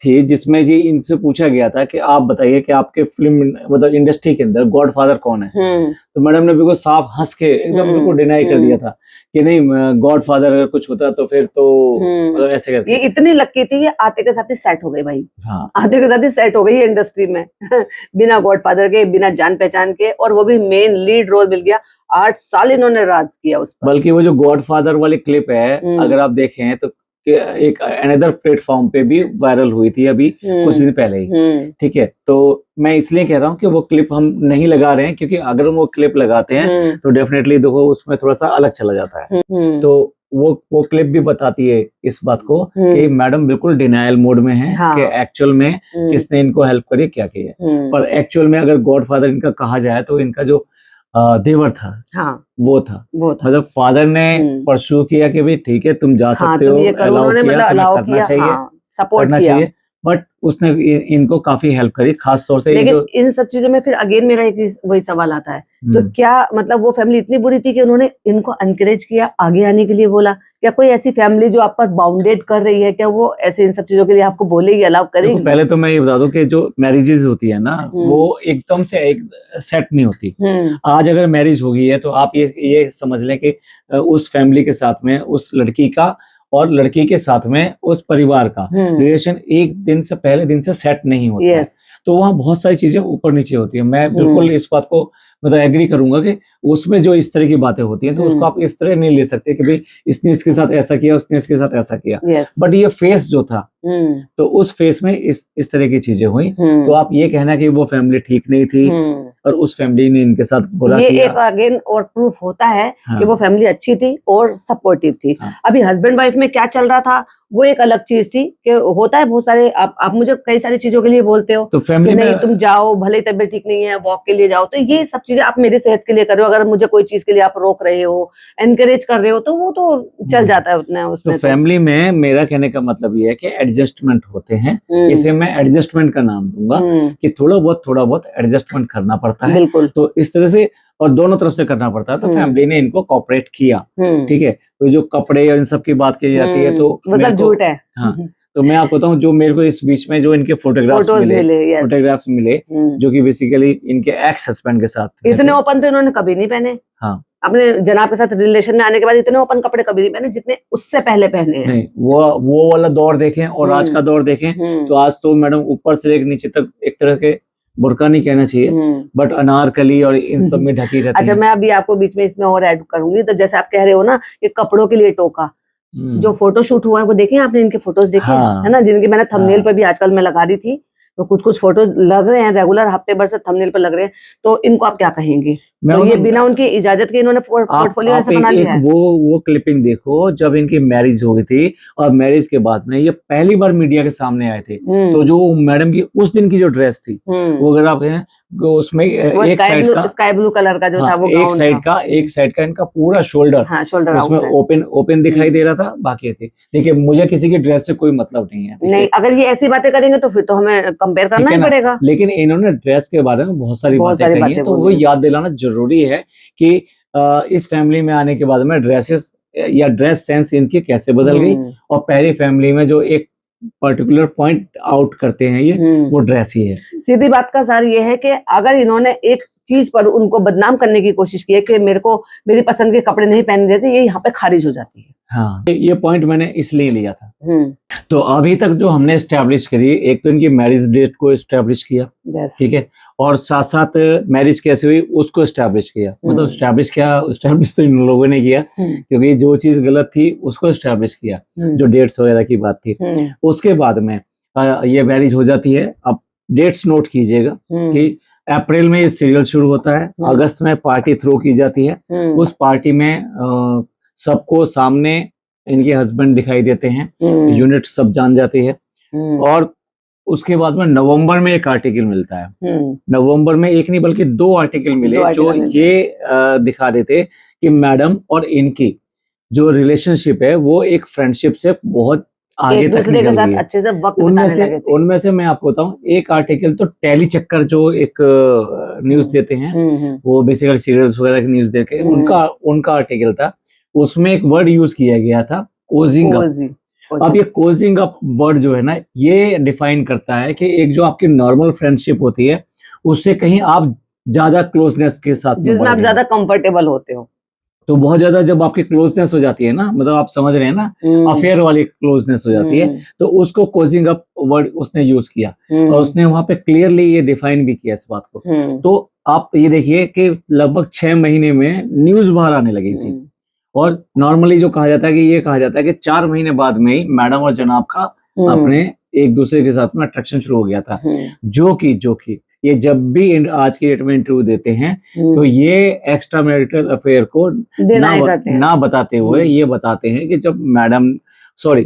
Speaker 2: थी जिसमें कि इनसे पूछा गया था कि आप बताइए कि आपके फिल्म मतलब इंडस्ट्री के अंदर गॉडफादर कौन है। तो मैडम ने बिल्कुल साफ हंस के एकदम बिल्कुल डिनाई कर दिया था कि नहीं गॉडफादर अगर कुछ होता तो फिर तो मतलब ऐसे करके।
Speaker 1: ये इतनी लक्की थी, ये आते के साथ ही सेट हो गई भाई।
Speaker 2: हाँ,
Speaker 1: आते के साथ ही सेट हो गई इंडस्ट्री में बिना गॉडफादर के, बिना जान पहचान के, और वो भी मेन लीड रोल मिल गया। 8 साल इन्होंने राज किया उस पर।
Speaker 2: बल्कि वो जो गॉडफादर वाली क्लिप है, अगर आप देखें तो एक अनदर प्लेटफॉर्म पे भी वायरल हुई थी अभी कुछ दिन पहले ही। ठीक है, तो मैं इसलिए कह रहा हूँ कि वो क्लिप हम नहीं लगा रहे हैं, क्योंकि अगर हम वो क्लिप लगाते हैं तो डेफिनेटली देखो उसमें थोड़ा सा अलग चला जाता है। तो वो क्लिप भी बताती है इस बात को कि मैडम बिल्कुल डिनायल मोड में है कि एक्चुअल में किसने इनको हेल्प करी, क्या किया। पर एक्चुअल में अगर गॉडफादर इनका कहा जाए तो इनका जो देवर था, वो था। मतलब फादर ने परस्यू किया कि भाई ठीक है तुम जा सकते हो,
Speaker 1: अलाउ किया,
Speaker 2: करना चाहिए,
Speaker 1: सपोर्ट किया।
Speaker 2: बट उसने इनको काफी हेल्प करी, खास तौर से ये
Speaker 1: लेकिन
Speaker 2: जो
Speaker 1: इन सब चीजों में फिर अगेन मेरा एक वही सवाल आता है, तो क्या मतलब वो फैमिली इतनी बुरी थी कि उन्होंने इनको एनकरेज किया, आगे आने के लिए बोला? क्या कोई ऐसी फैमिली जो आप पर बाउंडेड कर रही है, क्या वो ऐसे इन सब चीजों के लिए आपको बोलेगी, अलाउ
Speaker 2: देखो,
Speaker 1: करेगी?
Speaker 2: पहले तो मैं ये बता दूं कि जो मैरिजेस होती है ना, वो एकदम से एक सेट नहीं होती। आज अगर मैरिज होगी है तो आप ये समझ लें कि उस फैमिली के साथ में उस लड़की का और लड़की के साथ में उस परिवार का रिलेशन एक दिन से पहले दिन से सेट नहीं होता है। तो वहाँ बहुत सारी चीजें ऊपर नीचे होती है। मैं बिल्कुल इस बात को मतलब एग्री करूंगा कि उसमें जो इस तरह की बातें होती हैं तो उसको आप इस तरह नहीं ले सकते कि भाई इसने इसके साथ ऐसा किया, उसने इसके साथ ऐसा किया। बट ये फेस जो था, तो उस फेस में इस तरह की चीजें हुई। तो आप ये कहना कि वो फैमिली ठीक नहीं थी और उस फैमिली ने इनके साथ बुरा
Speaker 1: ये
Speaker 2: किया,
Speaker 1: एक अगेन और प्रूफ होता है कि वो फैमिली अच्छी थी और सपोर्टिव थी। अभी हस्बैंड वाइफ में क्या चल रहा था वो एक अलग चीज थी कि होता है बहुत सारे, आप मुझे कई सारी चीजों के लिए बोलते हो
Speaker 2: तो फैमिली
Speaker 1: नहीं
Speaker 2: में
Speaker 1: तुम जाओ, भले तबीयत ठीक नहीं है, वॉक के लिए जाओ, तो ये सब चीजें आप मेरी सेहत के लिए कर रहे हो। अगर मुझे कोई चीज के लिए आप रोक रहे हो, एनकरेज कर रहे हो, तो वो तो चल जाता है उतना उसमें।
Speaker 2: तो फैमिली में मेरा कहने का मतलब ये है कि एडजस्टमेंट होते हैं, इसे मैं एडजस्टमेंट का नाम दूंगा कि थोड़ा बहुत एडजस्टमेंट करना पड़ता है।
Speaker 1: बिल्कुल।
Speaker 2: तो इस तरह से और दोनों तरफ से करना पड़ता है। तो फैमिली ने इनको कोऑपरेट किया, ठीक है। तो जो कपड़े और इन सब की बात की जाती है तो
Speaker 1: वो सब झूठ है।
Speaker 2: हाँ, तो मैं आपको बताऊं, जो मेरे को इस बीच में जो इनके फोटोग्राफ्स मिले, जो कि बेसिकली इनके एक्स हस्बैंड के साथ
Speaker 1: इतने ओपन तो इन्होंने कभी नहीं पहने।
Speaker 2: हाँ,
Speaker 1: अपने जनाब के साथ रिलेशन में आने के बाद इतने ओपन कपड़े कभी नहीं पहने जितने उससे पहले पहने हैं।
Speaker 2: नहीं, वो वाला दौर देखें और आज का दौर देखें तो आज तो मैडम ऊपर से लेकर नीचे तक एक तरह के बुर्का नहीं कहना चाहिए, बट अनारकली और इन सब में ढकी रहती
Speaker 1: अच्छा, मैं अभी आपको बीच में इसमें और ऐड करूंगी। तो जैसे आप कह रहे हो ना कि कपड़ों के लिए टोका, जो फोटो शूट हुआ है वो देखे आपने, इनके फोटोज देखे है ना, जिनकी मैंने थंबनेल पे भी आजकल मैं लगा दी थी। तो कुछ फोटोज लग रहे हैं रेगुलर, हफ्ते भर से थंबनेल पे लग रहे हैं। तो इनको आप क्या कहेंगे? तो ये बिना उनकी इजाजत के इन्होंने पोर्टफोलियो ऐसा बना लिया है।
Speaker 2: वो क्लिपिंग देखो जब इनकी मैरिज हो गई थी और मैरिज के बाद में ये पहली बार मीडिया के सामने आए थे। तो जो मैडम की उस दिन की जो ड्रेस थी वो अगर आप कहें उसमें एक साइड का
Speaker 1: स्काई ब्लू कलर का जो था वो
Speaker 2: एक साइड का इनका पूरा शोल्डर उसमें ओपन दिखाई दे रहा था, बाकी थे। देखिए, मुझे किसी की ड्रेस से कोई मतलब नहीं है।
Speaker 1: नहीं, अगर ये ऐसी बातें करेंगे तो फिर तो हमें कंपेयर करना ही पड़ेगा।
Speaker 2: लेकिन इन्होंने ड्रेस के बारे में बहुत सारी बातें कही हैं, तो वो याद दिलाना जरूरी है कि इस फैमिली में आने के बाद में ड्रेसेस या ड्रेस सेंस इनकी कैसे बदल गई। और पहली फैमिली में जो एक पर्टिकुलर पॉइंट आउट करते हैं ये वो ड्रेस ही है।
Speaker 1: सीधी बात का सार ये है कि अगर इन्होंने एक चीज पर उनको बदनाम करने की कोशिश की है कि मेरे को मेरी पसंद के कपड़े नहीं पहनने देते, ये यहाँ पे खारिज हो जाती है।
Speaker 2: हाँ, ये पॉइंट मैंने इसलिए लिया था। तो अभी तक जो हमने एस्टेब्लिश करी, एक तो इनकी मैरिज डेट को एस्टेब्लिश किया, ठीक है, और साथ साथ मैरिज कैसे हुई उसको एस्टेब्लिश किया। मतलब एस्टेब्लिश तो इन लोगों ने किया, क्योंकि जो चीज गलत थी उसको एस्टेब्लिश किया, जो डेट्स वगैरह की बात थी। उसके बाद में ये मैरिज हो जाती है। अब डेट्स नोट कीजिएगा कि अप्रैल में ये सीरियल शुरू होता है, अगस्त में पार्टी थ्रो की जाती है। उस पार्टी में सबको सामने इनके हस्बैंड दिखाई देते हैं, यूनिट सब जान जाती है। और उसके बाद में नवंबर में एक आर्टिकल मिलता है। नवंबर में एक नहीं बल्कि 2 आर्टिकल मिले जो ये दिखा देते कि मैडम और इनकी जो रिलेशनशिप है वो एक फ्रेंडशिप से बहुत आगे तक निकल गई है।
Speaker 1: अच्छे से वक्त बिताने लगे थे।
Speaker 2: उनमें से मैं आपको बताऊं, एक आर्टिकल तो टैली चक्कर जो एक न्यूज देते हैं, वो बेसिकली सीरियल्स वगैरह की न्यूज देते, उनका आर्टिकल था। उसमें एक वर्ड यूज किया गया था, कोजिंग अप। अब ये कोजिंग अप वर्ड जो है ना, ये डिफाइन करता है कि एक जो आपकी नॉर्मल फ्रेंडशिप होती है उससे कहीं आप ज्यादा क्लोजनेस के साथ,
Speaker 1: जिसमें आप ज्यादा कंफर्टेबल होते हो।
Speaker 2: तो बहुत ज्यादा जब आपकी क्लोजनेस हो जाती है ना, मतलब आप समझ रहे हैं ना, अफेयर वाली क्लोजनेस हो जाती है, तो उसको कोजिंग अप वर्ड उसने यूज किया। और उसने वहां पे क्लियरली ये डिफाइन भी किया इस बात को। तो आप ये देखिए कि लगभग 6 महीने में न्यूज बाहर आने लगी थी। और नॉर्मली जो कहा जाता है कि ये कहा जाता है कि 4 महीने बाद में ही मैडम और जनाब का अपने एक दूसरे के साथ में अट्रैक्शन शुरू हो गया था। जो कि ये जब भी आज की डेट में इंटरव्यू देते हैं तो ये एक्स्ट्रा मैरिटल अफेयर को ना बताते हुए ये बताते हैं कि जब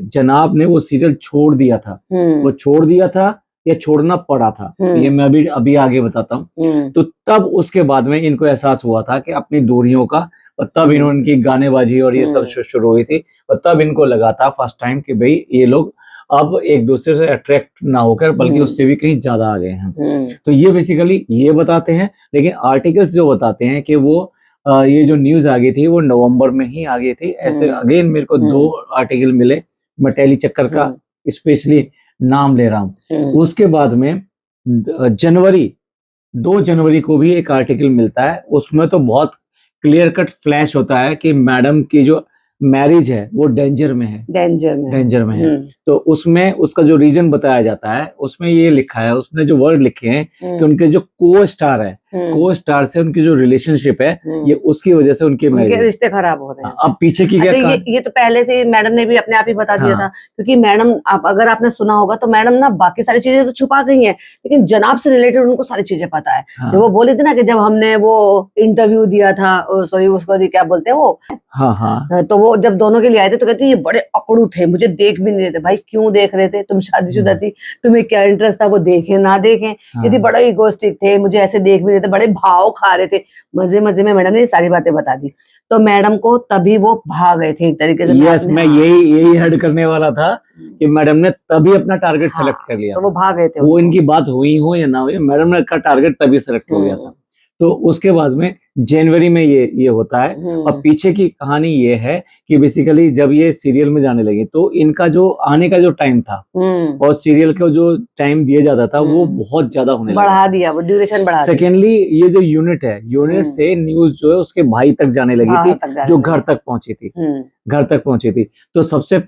Speaker 2: जनाब ने वो सीरियल छोड़ दिया था, वो छोड़ दिया था या छोड़ना पड़ा था, ये मैं अभी आगे बताता हूँ। तो तब उसके बाद में इनको एहसास हुआ था कि अपनी दूरियों का, और तब इन्होंने गानेबाजी और ये सब शुरू हुई थी। और तब इनको लगा था फर्स्ट टाइम कि भाई ये लोग अब एक दूसरे से अट्रैक्ट ना होकर बल्कि उससे भी कहीं ज्यादा आ गए हैं। तो ये बेसिकली ये बताते हैं, लेकिन आर्टिकल्स जो बताते हैं कि वो ये जो न्यूज आ गई थी वो नवंबर में ही आ गई थी। ऐसे अगेन मेरे को 2 आर्टिकल मिले, मैं टैली चक्कर का स्पेशली नाम ले रहा हूँ। उसके बाद में जनवरी 2 जनवरी को भी एक आर्टिकल मिलता है, उसमें तो बहुत क्लियर कट फ्लैश होता है कि मैडम की जो मैरिज है वो डेंजर में है, डेंजर में है। तो उसमें उसका जो रीजन बताया जाता है, उसमें ये लिखा है, उसने जो वर्ड लिखे हैं कि उनके जो को स्टार है, को स्टार से उनकी जो रिलेशनशिप है ये उसकी वजह से उनके
Speaker 1: रिश्ते खराब हो रहे हैं।
Speaker 2: अब पीछे की
Speaker 1: अच्छा, ये तो पहले से मैडम ने भी अपने आप ही बता दिया था, क्योंकि मैडम अगर आपने सुना होगा तो मैडम ना बाकी सारी चीजें तो छुपा गई हैं, लेकिन जनाब से रिलेटेड उनको सारी चीजें पता है। जो वो बोली थी ना कि जब हमने वो इंटरव्यू दिया था, सॉरी उसको क्या बोलते हैं वो, तो वो जब दोनों के लिए आए थे तो कहती ये बड़े अकड़ू थे, मुझे देख भी नहीं रहे थे। भाई क्यों देख रहे थे, तुम शादीशुदा थी, तुम्हें क्या इंटरेस्ट था वो देखें ना देखें। यदि बड़ा इगोइस्टिक थे, मुझे ऐसे देख भी नहीं थे, बड़े भाव खा रहे थे। मजे मजे में मैडम ने सारी बातें बता दी, तो मैडम को तभी वो भाग गए थे एक तरीके से।
Speaker 2: यस, मैं यही ऐड करने वाला था कि मैडम ने तभी अपना टारगेट सेलेक्ट कर लिया,
Speaker 1: तो वो भाग गए थे।
Speaker 2: वो इनकी बात हुई हो या ना हुई, मैडम ने का टारगेट तभी सेलेक्ट हो गया था। तो उसके बाद में जनवरी में ये होता है। और पीछे की कहानी ये है कि बेसिकली जब ये सीरियल में जाने लगे तो इनका जो आने का जो टाइम था और सीरियल को जो टाइम दिया जाता था वो बहुत ज्यादा होने लगा,
Speaker 1: बढ़ा दिया, वो ड्यूरेशन बढ़ा दिया।
Speaker 2: सेकेंडली ये जो यूनिट है, यूनिट से न्यूज जो है उसके भाई तक जाने लगी थी, जो घर तक पहुंची थी, घर तक पहुंची थी। तो सबसे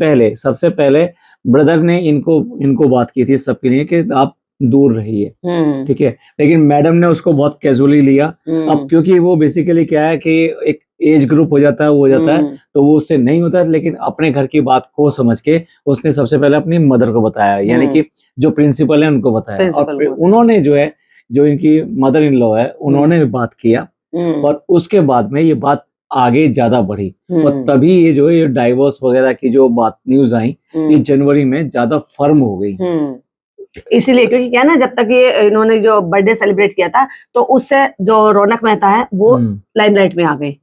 Speaker 2: पहले ब्रदर ने इनको बात की थी सबके लिए कि आप दूर रहिए, ठीक है, लेकिन मैडम ने उसको बहुत कैजुअली लिया। अब क्योंकि वो बेसिकली क्या है कि एक एज ग्रुप हो जाता है तो वो उससे नहीं होता है, लेकिन अपने घर की बात को समझ के उसने सबसे पहले अपनी मदर को बताया, यानी कि जो प्रिंसिपल है उनको बताया। और उन्होंने जो है, जो इनकी मदर इन लॉ है, उन्होंने भी बात किया और उसके बाद में ये बात आगे ज्यादा बढ़ी और तभी ये जो है ये डाइवोर्स वगैरह की जो बात न्यूज आई ये जनवरी में ज्यादा फर्म हो गई।
Speaker 1: इसीलिए क्योंकि क्या ना, जब तक ये इन्होंने जो बर्थडे सेलिब्रेट किया था तो उससे जो रौनक मेहता है वो लाइमलाइट में आ गए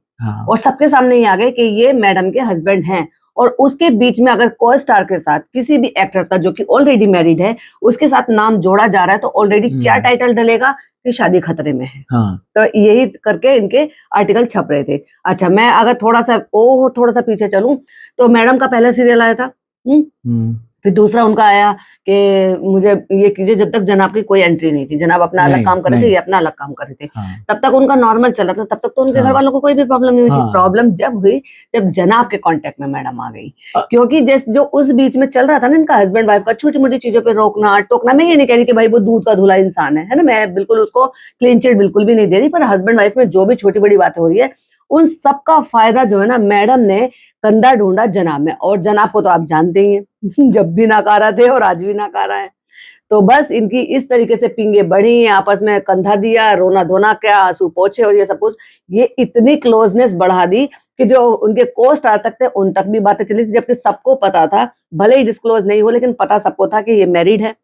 Speaker 1: और सबके सामने ही आ गए कि ये मैडम के हस्बैंड हैं। और उसके बीच में अगर को स्टार के साथ किसी भी एक्ट्रेस का जो कि ऑलरेडी मैरिड है उसके साथ नाम जोड़ा जा रहा है तो ऑलरेडी क्या टाइटल डलेगा कि शादी खतरे में है। तो यही करके इनके आर्टिकल छप रहे थे। अच्छा, मैं अगर थोड़ा सा पीछे चलूं तो मैडम का पहला सीरियल आया था, फिर दूसरा उनका आया कि मुझे ये कीजिए, जब तक जनाब की कोई एंट्री नहीं थी, जनाब अपना अलग काम कर रहे थे, ये अपना अलग काम कर रहे थे, तब तक उनका नॉर्मल चल रहा था, तब तक तो उनके घर वालों को कोई भी प्रॉब्लम नहीं हुई थी। प्रॉब्लम जब हुई जब जनाब के कांटेक्ट में मैडम आ गई, क्योंकि जो उस बीच में चल रहा था ना इनका हस्बैंड वाइफ का, छोटी मोटी चीजों पे रोकना टोकना। मैं ये नहीं कह रही कि भाई वो दूध का धुला इंसान है ना, मैं बिल्कुल उसको क्लीन चिट बिल्कुल भी नहीं दे रही, पर हस्बैंड वाइफ में जो भी छोटी बड़ी बातें हो रही है उन सबका फायदा जो है ना मैडम ने कंधा ढूंढा जनाब में। और जनाब को तो आप जानते ही हैं, जब भी नाकारा थे और आज भी नाकारा है। तो बस इनकी इस तरीके से पिंगे बढ़ी, आपस में कंधा दिया, रोना धोना क्या, आंसू पोछे और ये सब कुछ, ये इतनी क्लोजनेस बढ़ा दी कि जो उनके को स्टार तक थे उन तक भी बातें चली थी, जबकि सबको पता था, भले ही डिस्क्लोज नहीं हो लेकिन पता सबको था कि ये मैरिड है,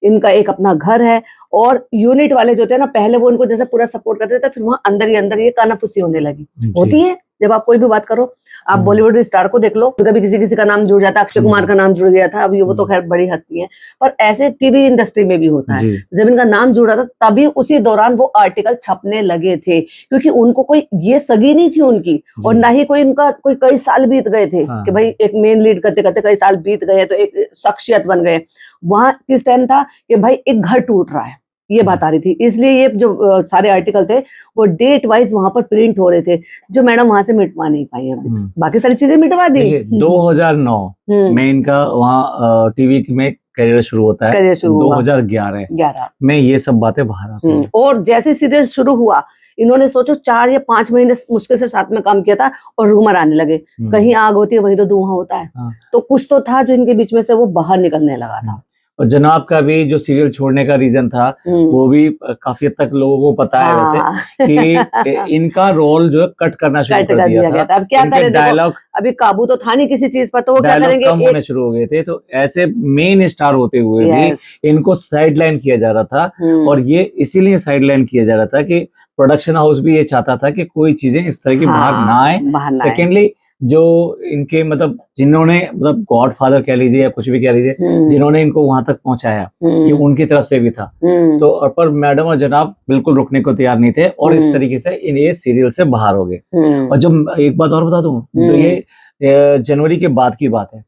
Speaker 1: इनका एक अपना घर है। और यूनिट वाले जो थे ना पहले वो इनको जैसे पूरा सपोर्ट करते थे, फिर वहां अंदर ही अंदर ये कानाफूसी होने लगी। होती है जब आप कोई भी बात करो, आप बॉलीवुड स्टार को देख लो, कभी किसी का नाम जुड़ जाता है, अक्षय कुमार का नाम जुड़ गया था, अभी वो तो खैर बड़ी हस्ती है, पर ऐसे टीवी इंडस्ट्री में भी होता है। जब इनका नाम जुड़ रहा था तभी उसी दौरान वो आर्टिकल छपने लगे थे, क्योंकि उनको कोई ये सगी नहीं थी उनकी, और ना ही कोई इनका कोई कई साल बीत गए थे कि भाई एक मेन लीड करते करते कई साल बीत गए तो एक शख्सियत बन गए। वहां किस टाइम था कि भाई एक घर टूट रहा है, ये बात आ रही थी, इसलिए ये जो सारे आर्टिकल थे वो डेट वाइज वहां पर प्रिंट हो रहे थे, जो मैडम वहां से मिटवा नहीं पाई अभी। बाकी सारी चीजें मिटवा दी।
Speaker 2: 2009 में इनका वहाँ टीवी में करियर शुरू होता है, 2011 में ये सब बातें बाहर आती हैं।
Speaker 1: और जैसे सीरियल शुरू हुआ इन्होंने सोचो 4 या 5 महीने मुश्किल से साथ में काम किया था और रूमर आने लगे, कहीं आग होती है वहीं तो धुआं होता है। तो कुछ तो था जो इनके बीच में से वो बाहर निकलने लगा था।
Speaker 2: और जनाब का भी जो सीरियल छोड़ने का रीजन था वो भी काफी हद तक लोगों को पता है वैसे कि इनका रोल जो है कट करना शुरू कर दिया था।
Speaker 1: अब क्या करें, डायलॉग अभी काबू तो था नहीं किसी चीज पर, तो वो क्या करेंगे,
Speaker 2: कम होने शुरू हो गए थे। तो ऐसे मेन स्टार होते हुए भी इनको साइडलाइन किया जा रहा था, और ये इसीलिए साइडलाइन किया जा रहा था कि प्रोडक्शन हाउस भी ये चाहता था कि कोई चीजें इस तरह की बाहर ना आए। सेकेंडली जो इनके मतलब जिन्होंने मतलब गॉड फादर कह लीजिए या कुछ भी कह लीजिए, जिन्होंने इनको वहां तक पहुंचाया, ये उनकी तरफ से भी था। तो पर मैडम और जनाब बिल्कुल रुकने को तैयार नहीं थे और इस तरीके से ये सीरियल से बाहर हो गए। और जब एक बात और बता दूं, तो ये जनवरी के बाद की बात है,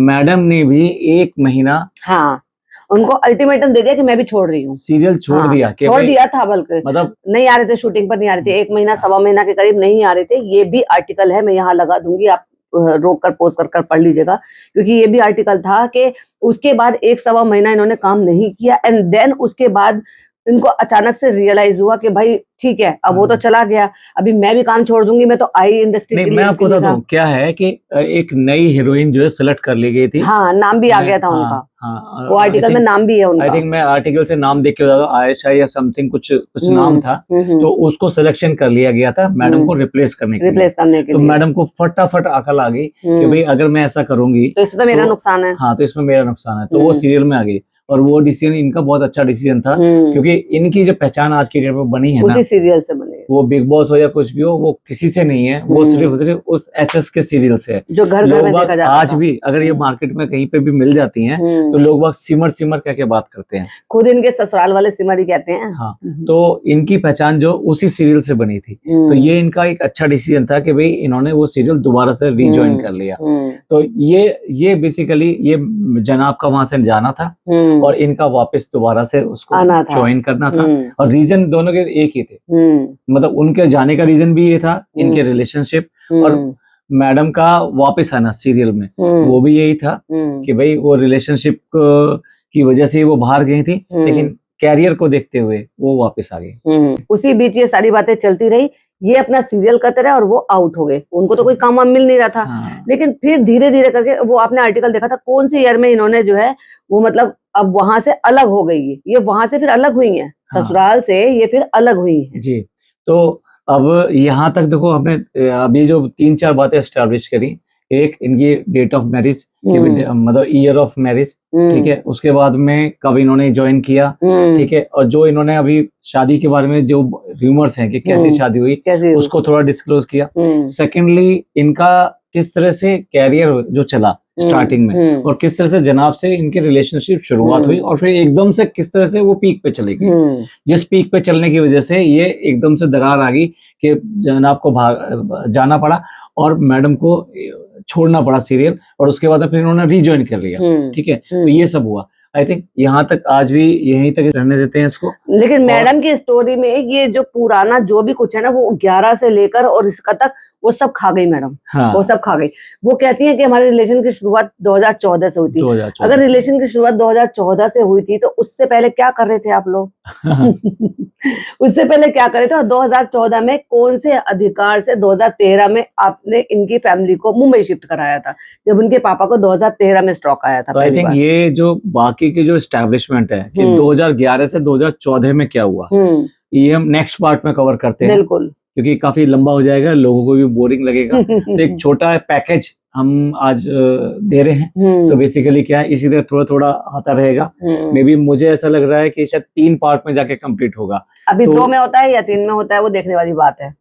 Speaker 2: मैडम ने भी 1 महीना
Speaker 1: उनको अल्टीमेटम दे दिया कि मैं भी छोड़ रही हूँ,
Speaker 2: सीरियल छोड़ दिया,
Speaker 1: छोड़ दिया था, बल्कि
Speaker 2: मतलब
Speaker 1: नहीं आ रहे थे, शूटिंग पर नहीं आ रहे थे, 1 महीना सवा महीना के करीब नहीं आ रहे थे। ये भी आर्टिकल है, मैं यहाँ लगा दूंगी, आप रोक कर पोज कर पढ़ लीजिएगा, क्योंकि ये भी आर्टिकल था कि उसके बाद 1 सवा महीना इन्होंने काम नहीं किया एंड देन उसके बाद इनको अचानक से रियलाइज हुआ कि भाई ठीक है, अब वो तो चला गया, अभी मैं भी काम छोड़ दूंगी, मैं तो आई इंडस्ट्री के लिए।
Speaker 2: मैं आपको बता दूं क्या है कि एक नई हीरोइन जो है सेलेक्ट कर ली गई थी।
Speaker 1: नाम भी आ गया था उनका, वो आर्टिकल में नाम भी है उनका।
Speaker 2: आई थिंक मैं आर्टिकल से नाम देख के आयशा या समथिंग कुछ नाम था, तो उसको सिलेक्शन कर लिया गया था मैडम को रिप्लेस करने के लिए। तो मैडम को फटाफट अकल आ गई कि भाई अगर मैं ऐसा करूंगी
Speaker 1: तो इसमें मेरा नुकसान है।
Speaker 2: हाँ, तो इसमें मेरा नुकसान है, तो वो सीरियल में आ गई। और वो डिसीजन इनका बहुत अच्छा डिसीजन था, क्योंकि इनकी जो पहचान आज की डेट में बनी है
Speaker 1: उसी सीरियल से बनी है।
Speaker 2: वो बिग बॉस हो या कुछ भी हो, वो किसी से नहीं है, वो सिर्फ उस एसएस के सीरियल से है,
Speaker 1: जो घर में देखा जाता था।
Speaker 2: आज भी अगर ये मार्केट में कहीं पे भी मिल जाती हैं, तो लोग बाग सिमर सिमर कह के बात करते हैं,
Speaker 1: खुद इनके ससुराल वाले सिमर ही कहते हैं।
Speaker 2: हाँ, तो इनकी पहचान जो उसी सीरियल से बनी थी, तो ये इनका एक अच्छा डिसीजन था कि भाई इन्होंने वो सीरियल दोबारा से रीजॉइन कर लिया। तो ये बेसिकली ये जनाब का वहां से जाना था और इनका वापस दोबारा से उसको ज्वाइन करना था, और रीजन दोनों के एक ही थे, मतलब उनके जाने का रीजन भी ये था, इनके रिलेशनशिप, और मैडम का वापस आना सीरियल में वो भी यही था कि भाई वो रिलेशनशिप की वजह से वो बाहर गई थी, लेकिन कैरियर को देखते हुए वो वापस आ गई।
Speaker 1: उसी बीच ये सारी बातें चलती रही, ये अपना सीरियल करते रहे और वो आउट हो गए, उनको तो कोई काम मिल नहीं रहा था। लेकिन फिर धीरे धीरे करके वो आपने आर्टिकल देखा था कौन सी ईयर में इन्होंने जो है वो मतलब अब वहां से अलग हो गई है, ये वहां से फिर अलग हुई है, ससुराल से ये फिर अलग हुई है।
Speaker 2: जी, तो अब यहाँ तक देखो हमने अभी जो 3-4 बातें एस्टैब्लिश करी, एक इनकी डेट ऑफ मैरिज, मतलब ईयर ऑफ मैरिज, ठीक है, उसके बाद में कब इन्होंने ज्वाइन किया, ठीक है, और जो इन्होंने अभी शादी के बारे में जो र्यूमर्स हैं कि कैसी शादी हुई, उसको थोड़ा डिस्क्लोज किया। सेकेंडली इनका किस तरह से कैरियर जो चला स्टार्टिंग में, और किस तरह से जनाब से इनके रिलेशनशिप शुरुआत हुई, और फिर एकदम से किस तरह से वो पीक पे चली गई, जिस पीक पे चलने की वजह से ये एकदम से दरार आ गई कि जनाब को जाना पड़ा और मैडम को छोड़ना पड़ा सीरियल, और उसके बाद फिर उन्होंने रीजॉइन कर लिया, ठीक है। तो ये सब हुआ, आई थिंक यहाँ तक आज भी यहीं तक रहने देते हैं इसको।
Speaker 1: लेकिन मैडम की स्टोरी में ये जो पुराना जो भी कुछ है ना, वो 11 से लेकर और इसका तक वो सब खा गई मैडम। वो सब खा गई। वो कहती हैं कि हमारे रिलेशन की शुरुआत 2014 से हुई थी। 2014 अगर रिलेशन की शुरुआत 2014 से हुई थी तो उससे पहले क्या कर रहे थे आप लोग? उससे पहले क्या कर रहे थे? और 2014 में कौन से अधिकार से 2013 में आपने इनकी फैमिली को मुंबई शिफ्ट कराया था, जब उनके पापा को 2013 में स्ट्रोक आया था?
Speaker 2: तो आई थिंक ये जो बाकी की जो एस्टैब्लिशमेंट है कि 2011 से 2014 में क्या हुआ, ये हम नेक्स्ट पार्ट में कवर करते हैं,
Speaker 1: बिल्कुल,
Speaker 2: क्योंकि काफी लंबा हो जाएगा, लोगों को भी बोरिंग लगेगा। तो एक छोटा पैकेज हम आज दे रहे हैं, तो बेसिकली क्या है, इसी तरह थोड़ा थोड़ा आता रहेगा। मे बी मुझे ऐसा लग रहा है कि शायद 3 पार्ट में जाके कंप्लीट होगा।
Speaker 1: अभी 2 में होता है या 3 में होता है, वो देखने वाली बात है।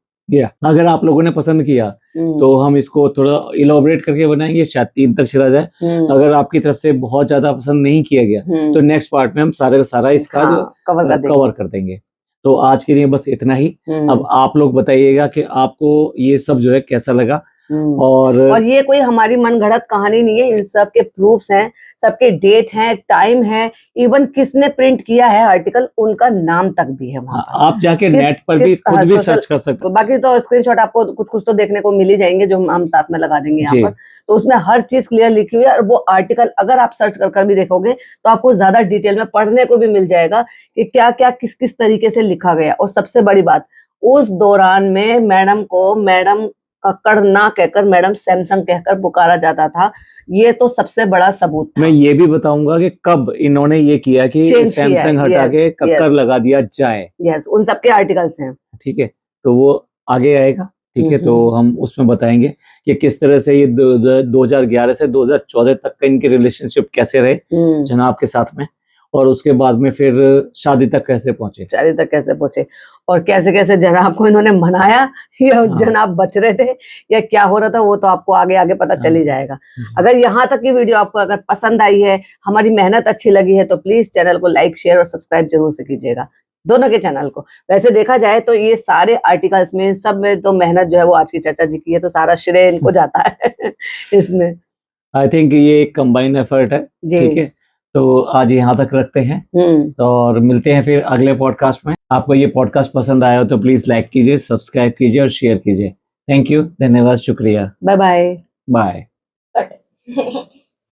Speaker 2: अगर आप लोगों ने पसंद किया तो हम इसको थोड़ा इलॉबरेट करके बनाएंगे, शायद 3 तक चला जाए। अगर आपकी तरफ से बहुत ज्यादा पसंद नहीं किया गया तो नेक्स्ट पार्ट में हम सारे का सारा इसका कवर कर देंगे। तो आज के लिए बस इतना ही। अब आप लोग बताइएगा कि आपको ये सब जो है कैसा लगा, और
Speaker 1: ये कोई हमारी मनगढ़ंत कहानी नहीं है, इन सब के प्रूफ्स हैं, सबके डेट हैं, टाइम है, इवन किसने प्रिंट किया है आर्टिकल, उनका नाम तक भी है वहाँ पर।
Speaker 2: आप जाके नेट पर भी खुद भी सर्च कर सकते हो।
Speaker 1: बाकी तो स्क्रीनशॉट आपको कुछ तो देखने को मिल ही जाएंगे, जो हम साथ में लगा देंगे यहाँ पर। तो उसमें हर चीज क्लियर लिखी हुई है, और वो आर्टिकल अगर आप सर्च कर भी देखोगे तो आपको ज्यादा डिटेल में पढ़ने को भी मिल जाएगा कि क्या क्या किस किस तरीके से लिखा गया। और सबसे बड़ी बात, उस दौरान में मैडम को मैडम कक्कड़ ना कहकर मैडम सैमसंग कहकर पुकारा जाता था। ये तो सबसे बड़ा सबूत था।
Speaker 2: मैं ये भी बताऊंगा कि कब इन्होंने ये किया कि सैमसंग हटा के कक्कड़ लगा दिया जाए।
Speaker 1: उन सबके आर्टिकल्स हैं, ठीक है,
Speaker 2: तो वो आगे आएगा, ठीक है, तो हम उसमें बताएंगे कि किस तरह से ये 2011 से 2014 तक का इनके रिलेशनशिप कैसे रहे जनाब के साथ में। और उसके बाद में फिर शादी तक कैसे पहुंचे।
Speaker 1: शादी तक कैसे पहुंचे और कैसे कैसे जनाब को इन्होंने मनाया या
Speaker 2: हाँ।
Speaker 1: जनाब बच रहे थे या क्या हो रहा था, वो तो आपको आगे आगे पता चल ही जाएगा। अगर यहाँ तक की वीडियो आपको अगर पसंद आई है, हमारी मेहनत अच्छी लगी है, तो प्लीज चैनल को लाइक शेयर और सब्सक्राइब जरूर से कीजिएगा, दोनों के चैनल को। वैसे देखा जाए तो ये सारे आर्टिकल्स में सब में तो मेहनत जो है वो आज की चाचा जी की है, तो सारा श्रेय इनको जाता है इसमें।
Speaker 2: आई थिंक ये एक कंबाइन एफर्ट है।
Speaker 1: जी।
Speaker 2: ठीक है, तो आज यहाँ तक रखते हैं और मिलते हैं फिर अगले पॉडकास्ट में। आपको ये पॉडकास्ट पसंद आया हो तो प्लीज लाइक कीजिए, सब्सक्राइब कीजिए और शेयर कीजिए। थैंक यू, धन्यवाद, शुक्रिया,
Speaker 1: बाय बाय।
Speaker 2: बाय।